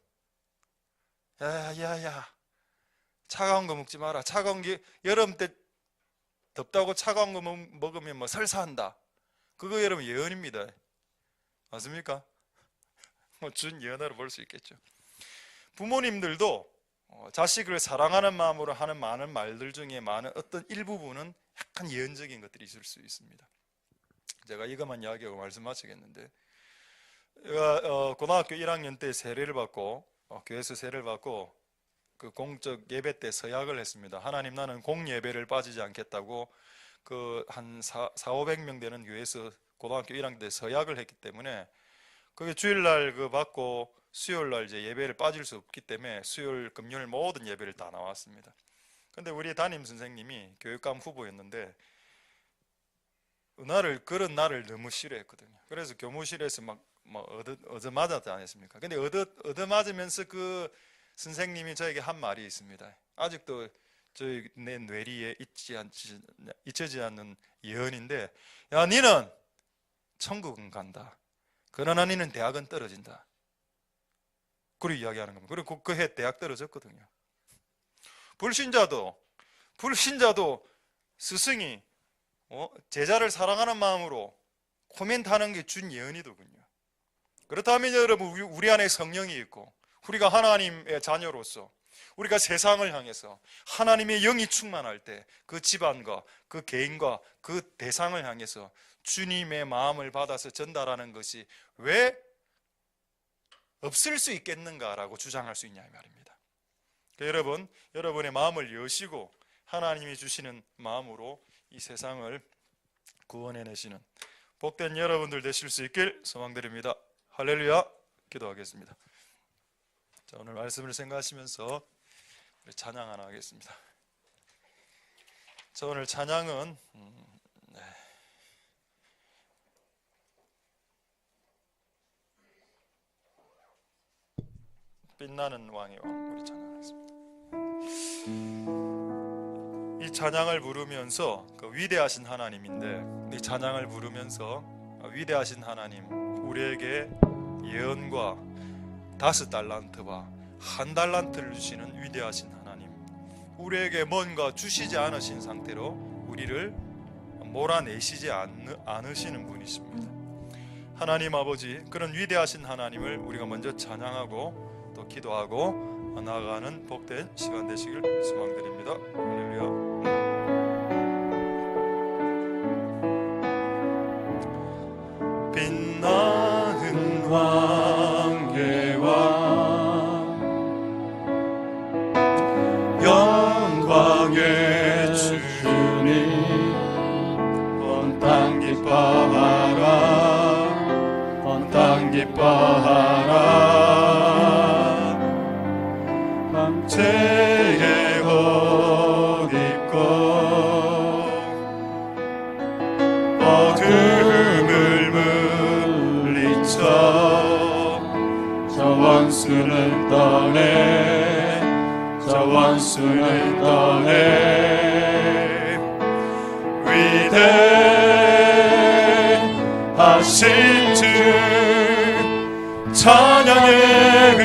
야야야 차가운 거 먹지 마라. 차가운 게 여름 때 덥다고 차가운 거 먹으면 설사한다. 그거 여러분 예언입니다. 맞습니까? 준 예언으로 볼 수 있겠죠. 부모님들도 자식을 사랑하는 마음으로 하는 많은 말들 중에 많은 어떤 일부분은 약간 예언적인 것들이 있을 수 있습니다. 제가 이것만 이야기하고 말씀 마치겠는데, 제가 고등학교 1학년 때 세례를 받고 교회에서 세례를 받고 그 공적 예배 때 서약을 했습니다. 하나님, 나는 공예배를 빠지지 않겠다고 그 한 400~500명 되는 교회에서 고등학교 1학년 때 서약을 했기 때문에, 그게 주일날 그 받고 수요일날 이제 예배를 빠질 수 없기 때문에 수요일 금요일 모든 예배를 다 나왔습니다. 근데 우리 담임 선생님이 교육감 후보였는데 그런 날을 너무 싫어했거든요. 그래서 교무실에서 막 얻어맞았지 않았습니까? 근데 얻어맞으면서 그 선생님이 저에게 한 말이 있습니다. 아직도 내 뇌리에 잊혀지지 않는 예언인데, 야, 니는 천국은 간다. 그러나 니는 대학은 떨어진다. 그렇게 이야기하는 겁니다. 그리고 그 해 대학 떨어졌거든요. 불신자도 스승이 제자를 사랑하는 마음으로 코멘트하는 게 준 예언이더군요. 그렇다면 여러분, 우리 안에 성령이 있고 우리가 하나님의 자녀로서 우리가 세상을 향해서 하나님의 영이 충만할 때 그 집안과 그 개인과 그 대상을 향해서 주님의 마음을 받아서 전달하는 것이 왜 없을 수 있겠는가라고 주장할 수 있냐 이 말입니다. 여러분, 여러분의 마음을 여시고 하나님이 주시는 마음으로 이 세상을 구원해내시는 복된 여러분들 되실 수 있길 소망드립니다. 할렐루야. 기도하겠습니다. 자, 오늘 말씀을 생각하시면서 우리 찬양 하나 하겠습니다. 자, 오늘 찬양은 빛나는 왕의 왕, 우리 찬양하겠습니다. 이 찬양을 부르면서 그 위대하신 하나님인데, 이 찬양을 부르면서 위대하신 하나님, 우리에게 예언과 5달란트와 1달란트를 주시는 위대하신 하나님, 우리에게 뭔가 주시지 않으신 상태로 우리를 몰아내시지 않으시는 분이십니다. 하나님 아버지, 그런 위대하신 하나님을 우리가 먼저 찬양하고 또 기도하고 나아가는 복된 시간 되시길 소망드립니다. 할렐루야. 빛나는 왕의 왕, 영광의 주님, 온 땅 기뻐하라, 온 땅 기뻐하라. 황제의 옷 입고 어둠을 물리쳐 저 원수는 떠내, 저 원수는 떠내. 위대하신 주 찬양의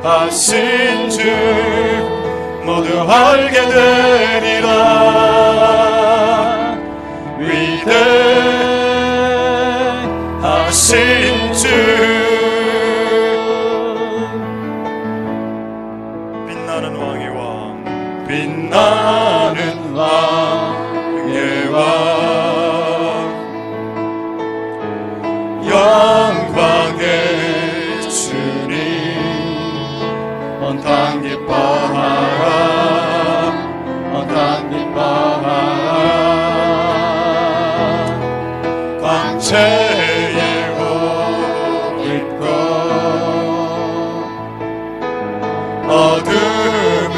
위대하신 주 모두 알게 되리라. 위대하신 주, 빛나는 왕의 왕, 빛나는 왕의 왕, 영광의 주님, 온 땅 기뻐하라, 온 땅 기뻐하라. 광채의 옷 입고 어둠을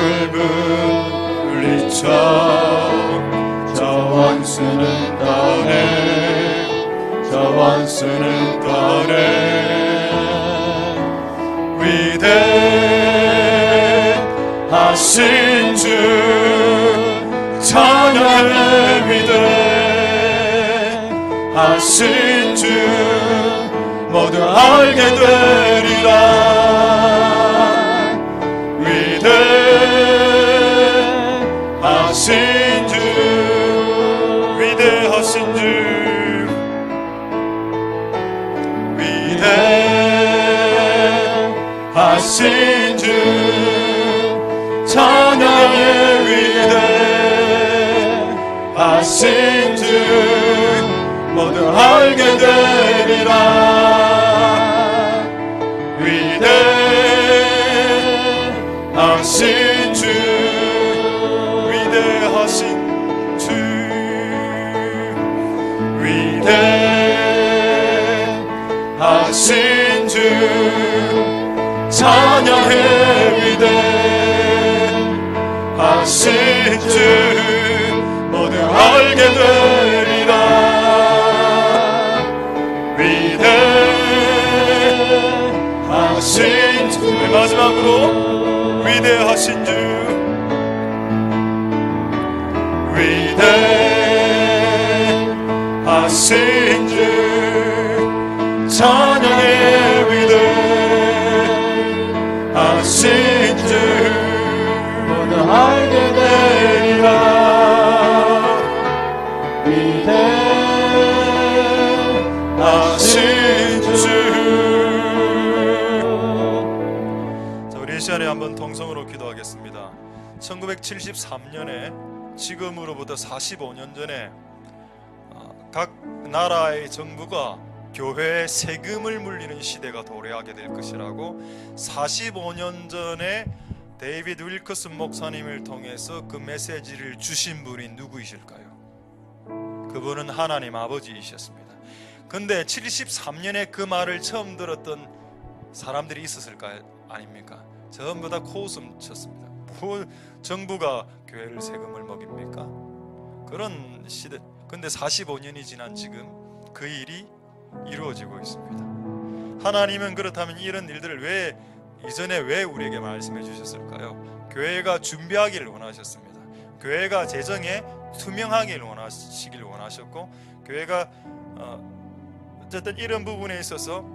물리쳐 저 원수는 떠내, 저 원수는 떠내. 위대하신 주 찬양의 위대하신 주 모두 알게 되리라. 위대하신 주, 위대하신 주, 하신 주 찬양의 위대하신 주 모두 알게 되리라. 위대하신 주 위대하신 주 위대하신 주 찬양의 위대하신 주 모두 알게 되리라. 위대하신 주 마지막으로 위대하신 주 위대하신 주 찬양의 위대하신 주 모두 알게 되리라. 위대하신 주. 자, 우리 이 시간에 한번 통성으로 기도하겠습니다. 1973년에 지금으로부터 45년 전에 각 나라의 정부가 교회에 세금을 물리는 시대가 도래하게 될 것이라고 45년 전에 데이비드 윌커슨 목사님을 통해서 그 메시지를 주신 분이 누구이실까요? 그분은 하나님 아버지이셨습니다. 근데 73년에 그 말을 처음 들었던 사람들이 있었을까요? 아닙니까? 전부 다 코웃음 쳤습니다. 뭐 정부가 교회를 세금을 먹입니까? 그런 시대. 근데 45년이 지난 지금 그 일이 이루어지고 있습니다. 하나님은 그렇다면 이런 일들을 이전에 왜 우리에게 말씀해 주셨을까요? 교회가 준비하기를 원하셨습니다. 교회가 재정에 투명하기를 원하셨고, 교회가 어쨌든 이런 부분에 있어서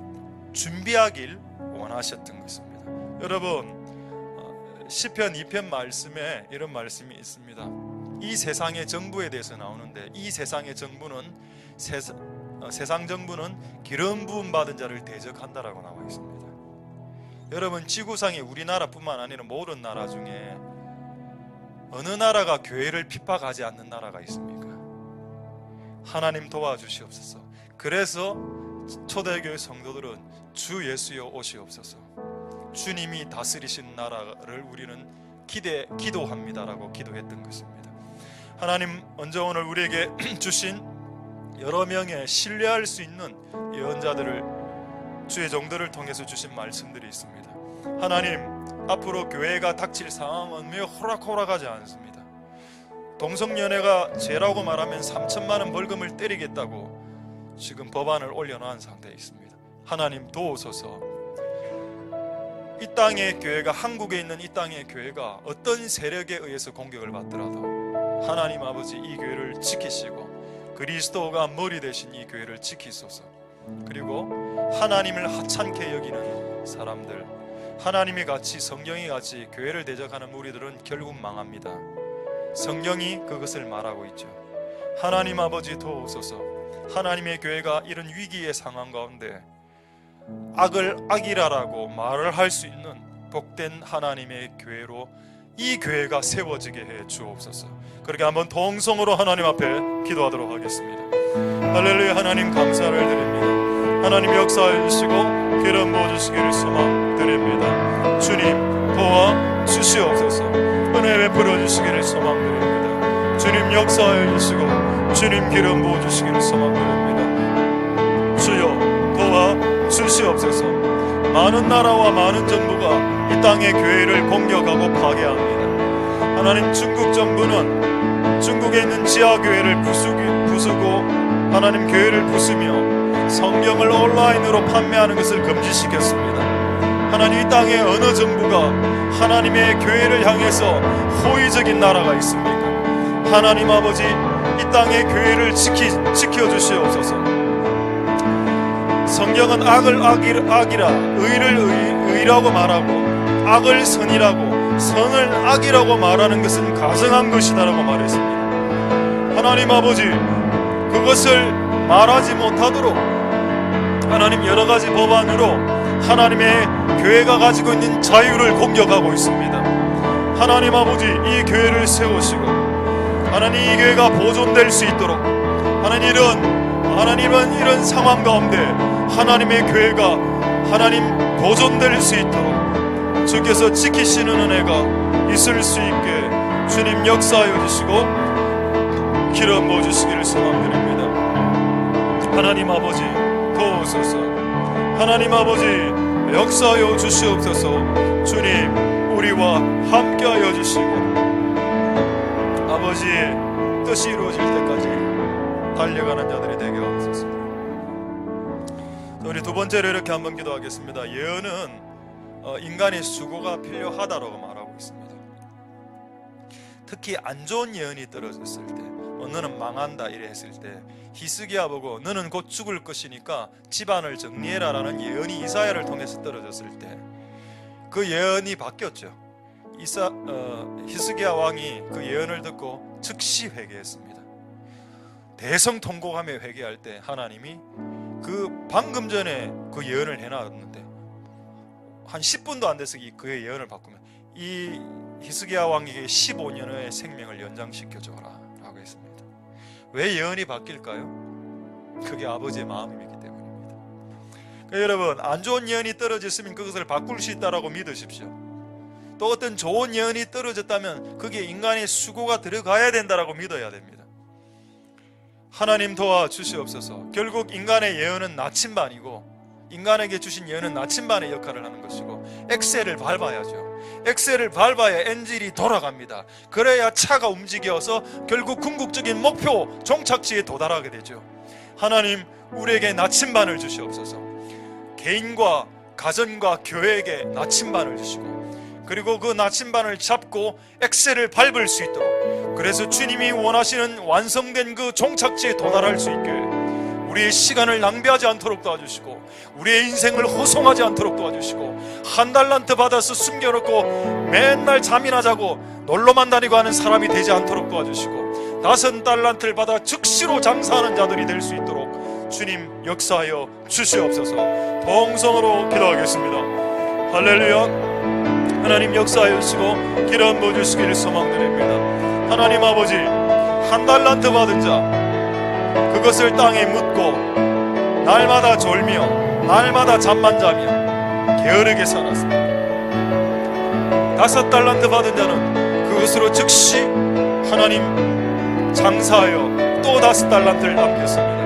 준비하길 원하셨던 것입니다. 여러분, 시편 2편 말씀에 이런 말씀이 있습니다. 이 세상의 정부에 대해서 나오는데, 이 세상의 정부는 세상 정부는 기름 부음 받은 자를 대적한다라고 나와 있습니다. 여러분, 지구상에 우리나라뿐만 아니라 모든 나라 중에 어느 나라가 교회를 핍박하지 않는 나라가 있습니까? 하나님 도와주시옵소서. 그래서 초대교회 성도들은 주 예수여 오시옵소서, 주님이 다스리신 나라를 우리는 기도합니다라고 기도했던 것입니다. 하나님 먼저 오늘 우리에게 주신 여러 명의 신뢰할 수 있는 예언자들을, 주의 종들을 통해서 주신 말씀들이 있습니다. 하나님, 앞으로 교회가 닥칠 상황은 매우 호락호락하지 않습니다. 동성연애가 죄라고 말하면 3천만 원 벌금을 때리겠다고 지금 법안을 올려놓은 상태에 있습니다. 하나님 도우소서. 이 땅의 교회가, 한국에 있는 이 땅의 교회가 어떤 세력에 의해서 공격을 받더라도 하나님 아버지 이 교회를 지키시고 그리스도가 머리 되신 이 교회를 지키소서. 그리고 하나님을 하찮게 여기는 사람들, 하나님이 같이 성경이 같이 교회를 대적하는 무리들은 결국 망합니다. 성경이 그것을 말하고 있죠. 하나님 아버지 도우소서. 하나님의 교회가 이런 위기의 상황 가운데 악을 악이라라고 말을 할 수 있는 복된 하나님의 교회로 이 교회가 세워지게 해 주옵소서. 그렇게 한번 동성으로 하나님 앞에 기도하도록 하겠습니다. 할렐루야. 하나님 감사를 드립니다. 하나님 역사해 주시고 기름 부어주시기를 소망드립니다. 주님 도와 주시옵소서. 은혜 베풀어 주시기를 소망드립니다. 주님 역사해 주시고 주님 기름 부어주시기를 소망드립니다. 주여 도와 주시옵소서. 많은 나라와 많은 정부가 이 땅의 교회를 공격하고 파괴합니다. 하나님, 중국 정부는 중국에 있는 지하교회를 부수고 하나님 교회를 부수며 성경을 온라인으로 판매하는 것을 금지시켰습니다. 하나님, 이 땅의 어느 정부가 하나님의 교회를 향해서 호의적인 나라가 있습니까? 하나님 아버지, 이 땅의 교회를 지켜주시옵소서. 성경은 악을 악이라, 의를 의라고 말하고 악을 선이라고, 선을 악이라고 말하는 것은 가증한 것이다라고 말했습니다. 하나님 아버지, 그것을 말하지 못하도록 하나님 여러 가지 법안으로 하나님의 교회가 가지고 있는 자유를 공격하고 있습니다. 하나님 아버지, 이 교회를 세우시고 하나님 이 교회가 보존될 수 있도록 하나님은 이런 상황 가운데 하나님의 교회가 하나님 보존될 수 있도록 주께서 지키시는 은혜가 있을 수 있게 주님 역사하여 주시고 기름 부어 주시기를 소망드립니다. 하나님 아버지 도우소서. 하나님 아버지 역사하여 주시옵소서. 주님 우리와 함께하여 주시고 아버지의 뜻이 이루어질 때까지 달려가는 자들이 되게 하옵소서. 우리 두 번째로 이렇게 한번 기도하겠습니다. 예언은 인간의 수고가 필요하다라고 말하고 있습니다. 특히 안 좋은 예언이 떨어졌을 때, 너는 망한다 이래 했을 때 히스기야 보고 너는 곧 죽을 것이니까 집안을 정리해라 라는 예언이 이사야를 통해서 떨어졌을 때 그 예언이 바뀌었죠. 히스기야 왕이 그 예언을 듣고 즉시 회개했습니다. 대성통곡하며 회개할 때 하나님이 그 방금 전에 그 예언을 해놨는데 한 10분도 안 돼서 그의 예언을 바꾸면 이 히스기야 왕에게 15년의 생명을 연장시켜줘라 라고 했습니다. 왜 예언이 바뀔까요? 그게 아버지의 마음이기 때문입니다. 그러니까 여러분, 안 좋은 예언이 떨어졌으면 그것을 바꿀 수 있다고 믿으십시오. 또 어떤 좋은 예언이 떨어졌다면 그게 인간의 수고가 들어가야 된다고 믿어야 됩니다. 하나님 도와주시옵소서. 결국 인간의 예언은 나침반이고 인간에게 주신 예언은 나침반의 역할을 하는 것이고 엑셀을 밟아야죠. 엑셀을 밟아야 엔진이 돌아갑니다. 그래야 차가 움직여서 결국 궁극적인 목표 종착지에 도달하게 되죠. 하나님 우리에게 나침반을 주시옵소서. 개인과 가정과 교회에게 나침반을 주시고 그리고 그 나침반을 잡고 엑셀을 밟을 수 있도록, 그래서 주님이 원하시는 완성된 그 종착지에 도달할 수 있게 우리의 시간을 낭비하지 않도록 도와주시고 우리의 인생을 호송하지 않도록 도와주시고 한 달란트 받아서 숨겨놓고 맨날 잠이나 자고 놀러만 다니고 하는 사람이 되지 않도록 도와주시고 5 달란트를 받아 즉시로 장사하는 자들이 될 수 있도록 주님 역사하여 주시옵소서. 동성으로 기도하겠습니다. 할렐루야. 하나님 역사하여 주시고 기름 부어 주시기를 소망드립니다. 하나님 아버지, 1 달란트 받은 자 그것을 땅에 묻고 날마다 졸며 날마다 잠만 자며 게으르게 살았습니다. 5 달란트 받은 자는 그것으로 즉시 하나님 장사하여 또 5 달란트를 남겼습니다.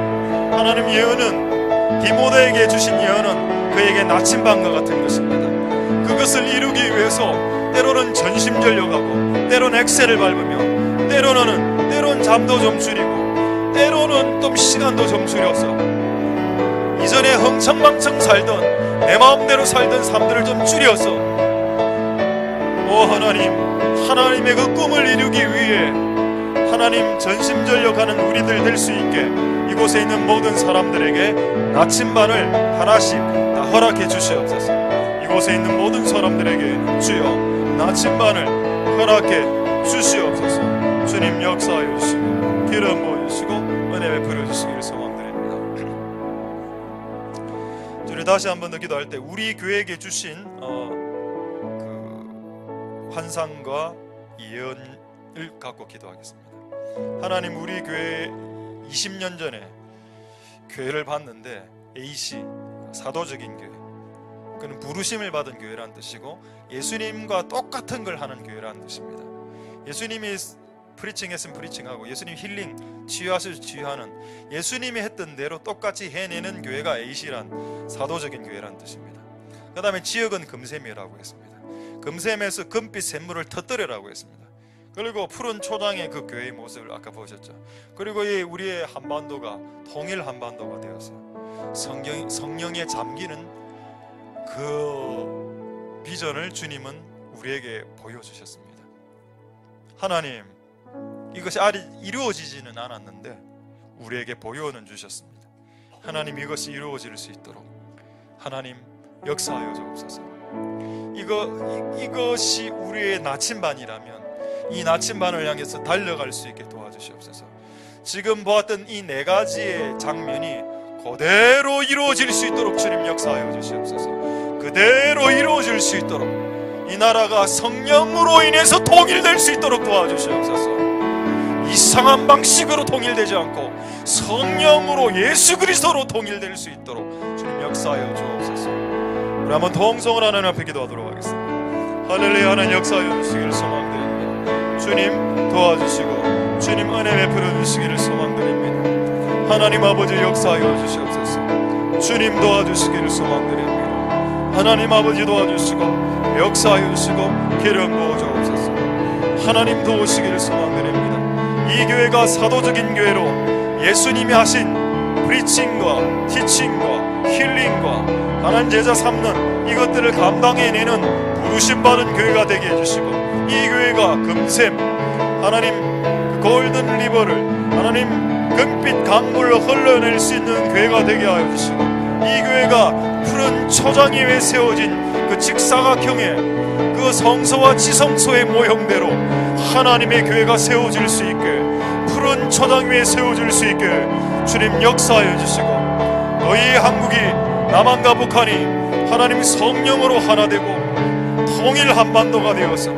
하나님 예언은 디모데에게 주신 예언은 그에게 나침반과 같은 것입니다. 그것을 이루기 위해서 때로는 전심전력하고 때로는 엑셀을 밟으며 때로는 잠도 좀 줄이고 때로는 좀 시간도 좀 줄여서 이전에 흥청망청 살던 내 마음대로 살던 삶들을 좀 줄여서 하나님의 그 꿈을 이루기 위해 하나님 전심전력하는 우리들 될 수 있게 이곳에 있는 모든 사람들에게 나침반을 하나씩 다 허락해 주시옵소서. 이곳에 있는 모든 사람들에게 주여 나침반을 허락해 주시옵소서. 주님 역사하여 주시고 기름 부어 주시고 은혜 베풀어 주시기를 소망드립니다. 주님 다시 한 번 더 기도할 때 우리 교회에게 주신 그 환상과 예언을 갖고 기도하겠습니다. 하나님 우리 교회 20년 전에 교회를 봤는데 AC 사도적인 교회, 그는 부르심을 받은 교회라는 뜻이고 예수님과 똑같은 걸 하는 교회라는 뜻입니다. 예수님이 프리칭했으면 프리칭하고 예수님 힐링 치유하셔서 치유하는 예수님이 했던 대로 똑같이 해내는 교회가 AC란 사도적인 교회라는 뜻입니다. 그 다음에 지역은 금샘이라고 했습니다. 금샘에서 금빛 샘물을 터뜨려라고 했습니다. 그리고 푸른 초장의 그 교회의 모습을 아까 보셨죠. 그리고 우리의 한반도가 통일 한반도가 되었어요. 성령에 잠기는 그 비전을 주님은 우리에게 보여주셨습니다. 하나님 이것이 아직 이루어지지는 않았는데 우리에게 보여는 주셨습니다. 하나님 이것이 이루어질 수 있도록 하나님 역사하여 주옵소서. 이것이 우리의 나침반이라면 이 나침반을 향해서 달려갈 수 있게 도와주시옵소서. 지금 보았던 이 4가지의 장면이 그대로 이루어질 수 있도록 주님 역사하여 주시옵소서. 그대로 이루어질 수 있도록, 이 나라가 성령으로 인해서 통일될 수 있도록 도와주시옵소서. 이상한 방식으로 통일되지 않고 성령으로, 예수 그리스도로 통일될 수 있도록 주님 역사하여 주옵소서. 우리 한번 통성을 하나님 앞에 기도하도록 하겠습니다. 할렐루야. 하나님 역사하여 주시기를 소망드립니다. 주님 도와주시고 주님 은혜 베풀어 주시기를 소망드립니다. 하나님 아버지 역사하여 주시옵소서. 주님 도와주시기를 소망드립니다. 하나님 아버지 도와주시고 역사하여 주시고 기름 부어 주옵소서. 하나님 도우시기를 소망드립니다. 이 교회가 사도적인 교회로 예수님이 하신 프리칭과 티칭과 힐링과 하나님 제자 삼는 이것들을 감당해내는 부르심받은 교회가 되게 해주시고, 이 교회가 금샘 하나님 골든 리버를 하나님 금빛 강물로 흘러낼 수 있는 교회가 되게 하여 주시고, 이 교회가 푸른 초장 위에 세워진 그 직사각형의 그 성소와 지성소의 모형대로 하나님의 교회가 세워질 수 있게, 푸른 초장 위에 세워질 수 있게 주님 역사하여 주시고, 너희 한국이 남한과 북한이 하나님 성령으로 하나 되고 통일 한반도가 되어서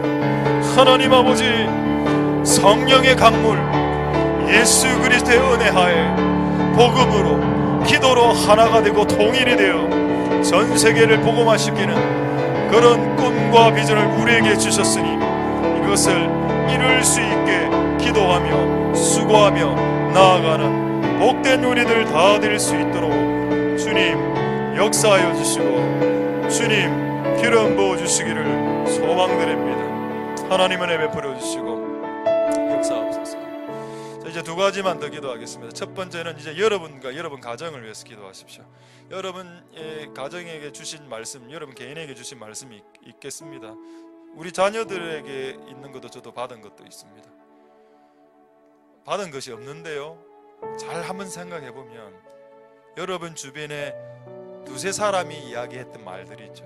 하나님 아버지 성령의 강물 예수 그리스도의 은혜 하에 복음으로 기도로 하나가 되고 통일이 되어 전 세계를 복음화시키는 그런 꿈과 비전을 우리에게 주셨으니 이것을 이룰 수 있게 기도하며 수고하며 나아가는 복된 우리들 다 될 수 있도록 주님 역사하여 주시고 주님 기름 부어 주시기를 소망드립니다. 하나님 은혜 베풀어 주시고 역사하옵소서. 자, 이제 두 가지만 더 기도하겠습니다. 첫 번째는 이제 여러분과 여러분 가정을 위해서 기도하십시오. 여러분의 가정에게 주신 말씀, 여러분 개인에게 주신 말씀이 있겠습니다. 우리 자녀들에게 있는 것도 저도 받은 것도 있습니다. 받은 것이 없는데요, 잘 한번 생각해 보면 여러분 주변에 두세 사람이 이야기했던 말들이 있죠.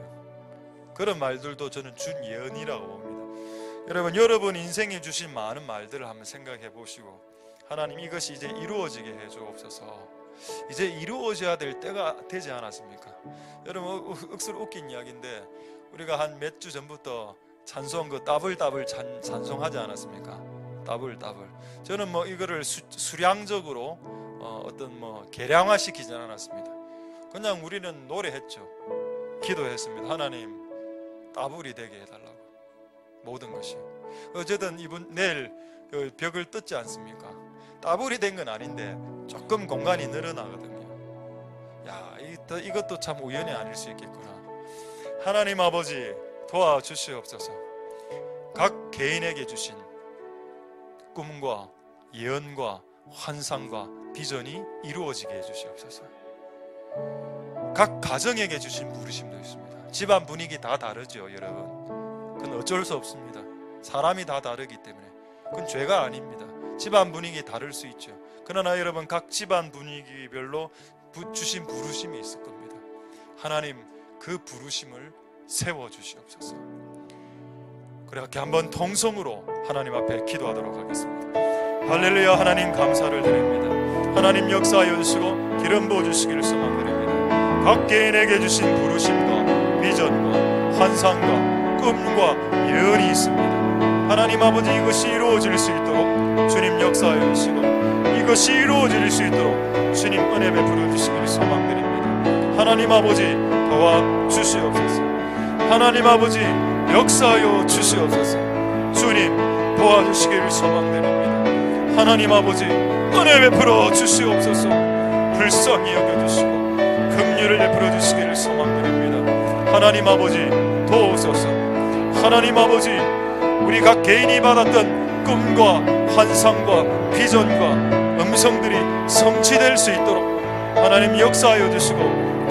그런 말들도 저는 준 예언이라고 봅니다. 여러분, 여러분 인생에 주신 많은 말들을 한번 생각해 보시고, 하나님 이것이 이제 이루어지게 해 주옵소서. 이제 이루어져야 될 때가 되지 않았습니까? 여러분, 억수로 웃긴 이야기인데 우리가 한 몇 주 전부터 찬송 그 따블따블 찬송하지 않았습니까? 따블따블. 저는 뭐 이거를 수량적으로 어떤 뭐 계량화시키지 않았습니다. 그냥 우리는 노래했죠. 기도했습니다. 하나님 따블이 되게 해달라고. 모든 것이. 어쨌든 내일 그 벽을 뜯지 않습니까? 따블이 된 건 아닌데 조금 공간이 늘어나거든요. 야, 이것도 참 우연이 아닐 수 있겠구나. 하나님 아버지 도와주시옵소서. 각 개인에게 주신 꿈과 예언과 환상과 비전이 이루어지게 해주시옵소서. 각 가정에게 주신 부르심도 있습니다. 집안 분위기 다 다르죠, 여러분. 그건 어쩔 수 없습니다. 사람이 다 다르기 때문에 그건 죄가 아닙니다. 집안 분위기 다를 수 있죠. 그러나 여러분, 각 집안 분위기별로 주신 부르심이 있을 겁니다. 하나님 그 부르심을 세워주시옵소서. 그렇게 한번 통성으로 하나님 앞에 기도하도록 하겠습니다. 할렐루야. 하나님 감사를 드립니다. 하나님 역사하여 주시고 기름 부어주시기를 소망드립니다. 각 개인에게 주신 부르심과 비전과 환상과 꿈과 예언이 있습니다. 하나님 아버지, 이것이 이루어질 수 있도록 주님 역사하여 주시고 이것이 이루어질 수 있도록 주님 은혜 베풀어 주시기를 소망드립니다. 하나님 아버지 도와주시옵소서. 하나님 아버지 역사하여 주시옵소서. 주님 도와주시기를 소망드립니다. 하나님 아버지 은혜 베풀어 주시옵소서. 불쌍히 여겨주시고 긍휼을 베풀어 주시기를 소망드립니다. 하나님 아버지 도우소서. 하나님 아버지, 우리 각 개인이 받았던 꿈과 환상과 비전과 음성들이 성취될 수 있도록 하나님 역사하여 주시고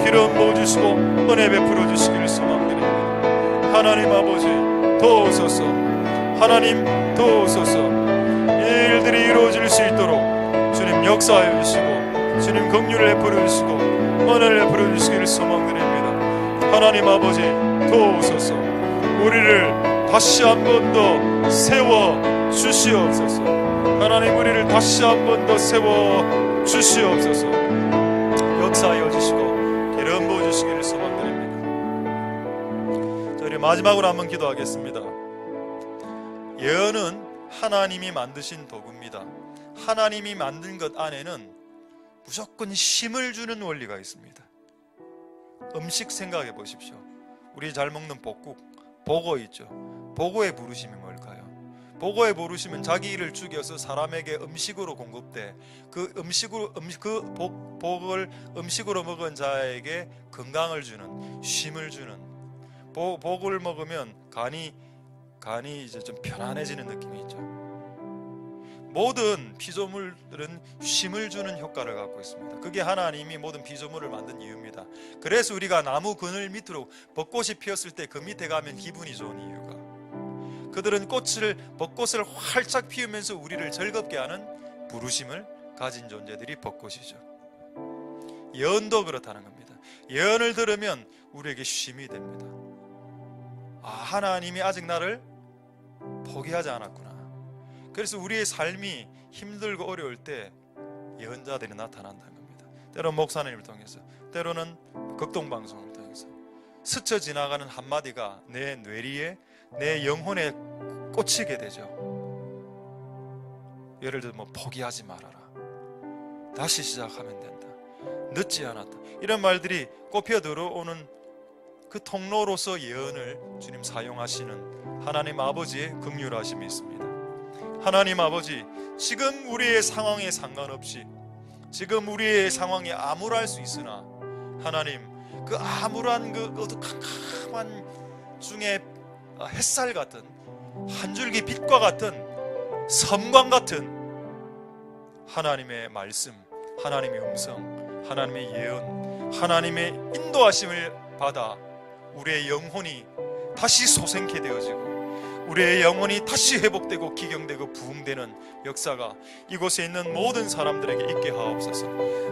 기름 부어주시고 은혜 베풀어 주시기를 소망드립니다. 하나님 아버지 도우소서. 하나님 도우소서. 이 일들이 이루어질 수 있도록 주님 역사하여 주시고 주님 긍휼을 베풀어 주시고 은혜를 베풀어 주시기를 소망드립니다. 하나님 아버지 도우소서. 우리를 다시 한 번 더 세워 주시옵소서. 하나님 우리를 다시 한 번 더 세워 주시옵소서. 역사하여 주시고 기름 부어 주시기를 소망드립니다. 우리 마지막으로 한번 기도하겠습니다. 예언은 하나님이 만드신 도구입니다. 하나님이 만든 것 안에는 무조건 힘을 주는 원리가 있습니다. 음식 생각해 보십시오. 우리 잘 먹는 복국, 보고 있죠. 보고의 부르심이 뭘까요? 보고의 부르심은 자기를 죽여서 사람에게 음식으로 공급돼 그 복을 음식으로 먹은 자에게 건강을 주는, 쉼을 주는, 복을 먹으면 간이 이제 좀 편안해지는 느낌이 있죠. 모든 피조물들은 쉼을 주는 효과를 갖고 있습니다. 그게 하나님이 모든 피조물을 만든 이유입니다. 그래서 우리가 나무 그늘 밑으로 벚꽃이 피었을 때 그 밑에 가면 기분이 좋은 이유가, 그들은 벚꽃을 활짝 피우면서 우리를 즐겁게 하는 부르심을 가진 존재들이 벚꽃이죠. 예언도 그렇다는 겁니다. 예언을 들으면 우리에게 쉼이 됩니다. 하나님이 아직 나를 포기하지 않았구나. 그래서 우리의 삶이 힘들고 어려울 때 예언자들이 나타난다는 겁니다. 때로는 목사님을 통해서, 때로는 극동방송을 통해서 스쳐 지나가는 한마디가 내 뇌리에, 내 영혼에 꽂히게 되죠. 예를 들어 포기하지 말아라, 다시 시작하면 된다, 늦지 않았다, 이런 말들이 꼽혀 들어오는 그 통로로서 예언을 주님 사용하시는 하나님 아버지의 긍휼하심이 있습니다. 하나님 아버지, 지금 우리의 상황에 상관없이, 지금 우리의 상황이 암울할 수 있으나 하나님, 그 암울한 그 캄캄한 중에 햇살 같은, 한 줄기 빛과 같은, 섬광 같은 하나님의 말씀, 하나님의 음성, 하나님의 예언, 하나님의 인도하심을 받아 우리의 영혼이 다시 소생케 되어지고 우리의 영혼이 다시 회복되고 기경되고 부흥되는 역사가 이곳에 있는 모든 사람들에게 있게 하옵소서.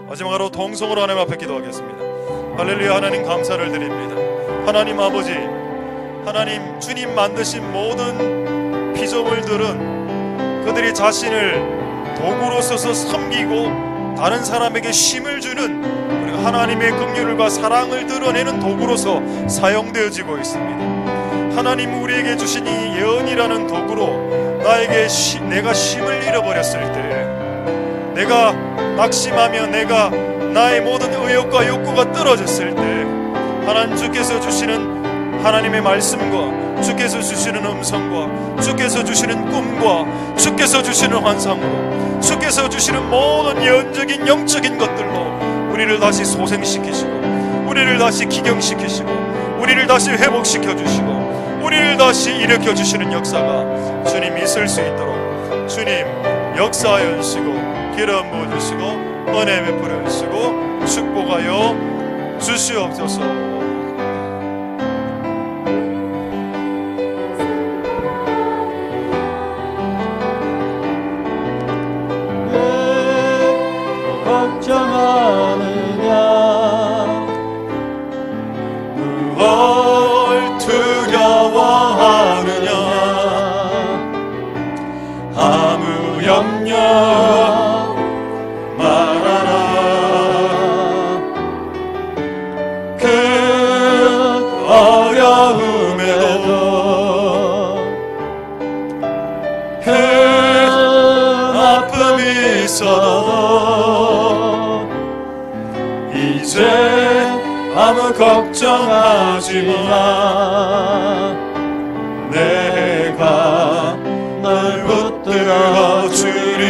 마지막으로 동성으로 하나님 앞에 기도하겠습니다. 할렐루야. 하나님 감사를 드립니다. 하나님 아버지, 하나님 주님 만드신 모든 피조물들은 그들이 자신을 도구로 써서 섬기고 다른 사람에게 쉼을 주는, 그리고 하나님의 긍휼과 사랑을 드러내는 도구로서 사용되어지고 있습니다. 하나님 우리에게 주신 이 예언이라는 도구로 내가 쉼을 잃어버렸을 때, 내가 낙심하며 내가 나의 모든 의욕과 욕구가 떨어졌을 때, 하나님 주께서 주시는 하나님의 말씀과 주께서 주시는 음성과 주께서 주시는 꿈과 주께서 주시는 환상으로 주께서 주시는 모든 예언적인 영적인 것들로 우리를 다시 소생시키시고 우리를 다시 기경시키시고 우리를 다시 회복시켜 주시고 우리를 다시 일으켜 주시는 역사가 주님 있을 수 있도록 주님 역사하여 주시고 기름 부어 주시고 은혜 베풀어 주시고 축복하여 주시옵소서. 걱정하느냐, 뭘 두려워하느냐, 아무 염려 말아라. 그 어려움에도 그 아픔이 있어도 이제 아무 걱정하지 마. 내가 널 붙들어 주리.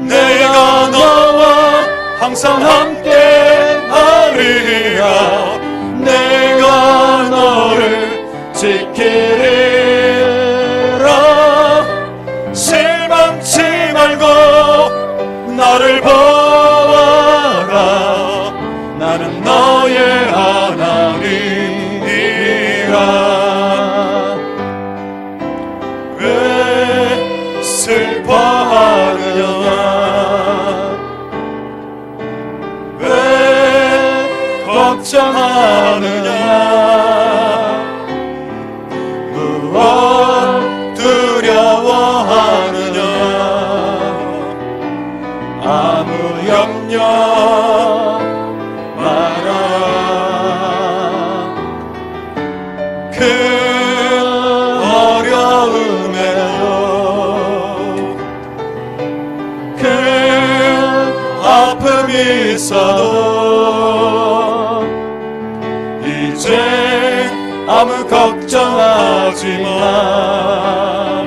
내가 너와 항상 함께 하리라. 내가 너를 지키리라. 실망치 말고 나를 보아라. 나는 너의 하나님이라. 왜 슬퍼하느냐, 왜 걱정하느냐, 무엇 두려워하느냐, 아무 있어도 이제 아무 걱정하지 마.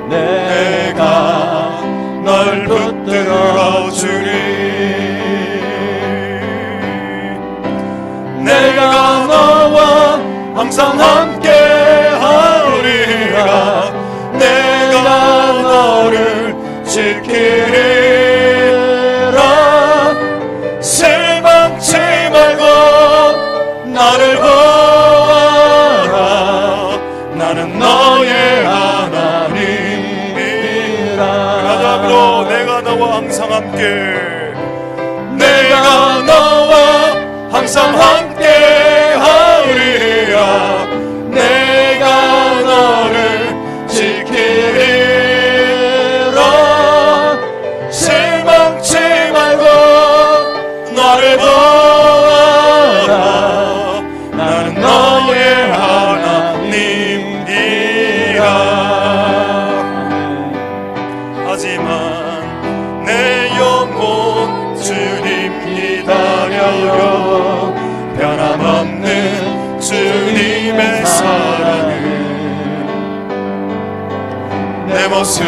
내가 널 붙들어 주리. 내가 너와 항상 함께 하리라. 내가 너를 지키리라. 실망치 말고 나를 보아라. 나는 너의 하나님이라. 가자로 내가 너와 항상 함께. 내가 너와 항상 함께 하리라. 내가 너를 지키리라. 실망치 말고 나를 보아라. 나는 너의 하나님이라. 하지만 내 영혼 주님 기다려요. 변함없는 주님의 사랑은 내 모습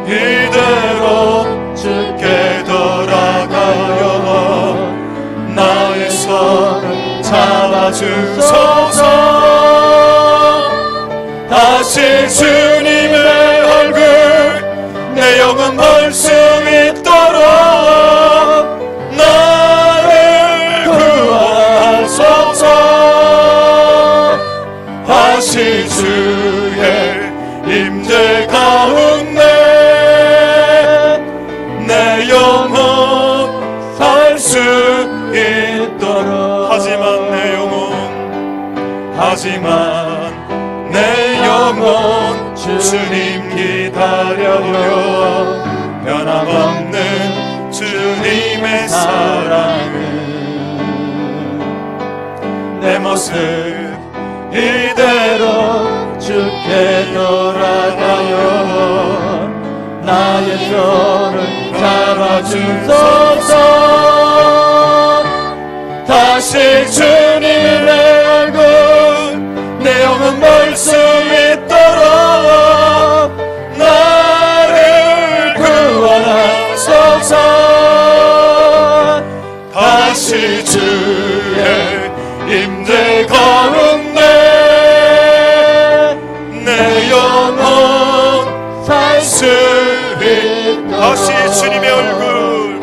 이대로 주께 돌아가요. 나의 손을 잡아주소서. 다시 주님의 얼굴 내 영혼 볼 수 있도록 나를 구하소서. 다시 주의 임재 가운데 내 영혼 살 수 있도록. 하지만 내 영혼 주님 기다려요. 변함없는 주님의 사랑은 내 모습 이대로 주께 돌아가요. 나의 손을 잡아주소서. 다시 주님의 얼굴 내 영혼 볼 수 있도록 나를 구하소서. 다시 주의 임재 가운데 내 영혼 살 수 있도록. 다시 주님의 얼굴,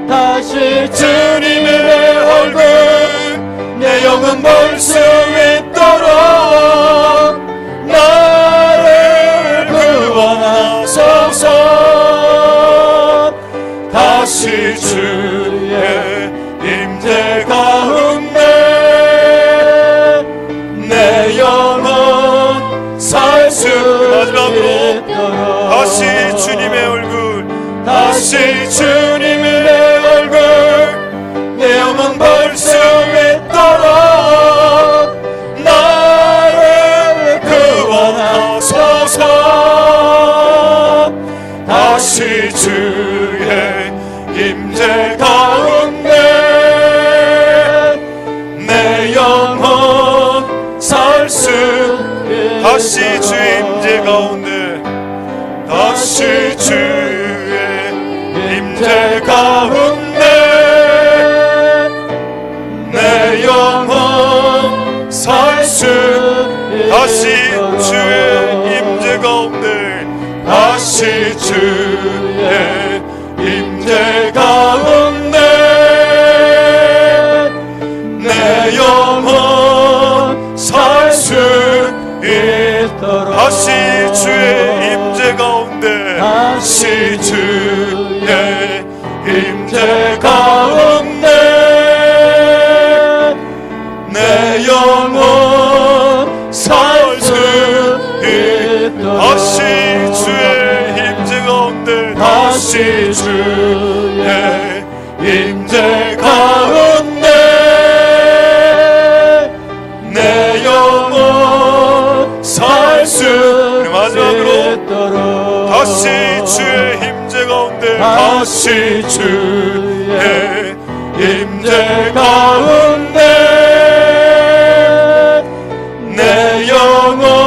다시 주님의 얼굴 내 영혼 볼 수 있도록 나를 구하소서. 다시 주의 임재 가운데 내 영혼 살 수 있도록. 다시 주님의 얼굴, 다시 주님의 얼굴 내 영혼 볼 수 있도록 나를 구하소서. 다시 주의 임재 가운데 내 영혼 살 수. 다시 주의 임재 가운데, 다시 주의 임재 가운데 내 영혼 살 수. 다시 주의 임재 가운데, 다시 주의 임재 가운데 내 영혼 살 수 있도록. 다시 주의 임재 가운데, 다시 주의 임재 가운데 내 영혼 살 수 있도록. 다시 주의 임재 가운데, 다시 주의 임재 가운데 내 영혼 살 수 있도록. 마지막으로 다시 주의 임재 가운데, 다시 주의 임재 가운데 내 영혼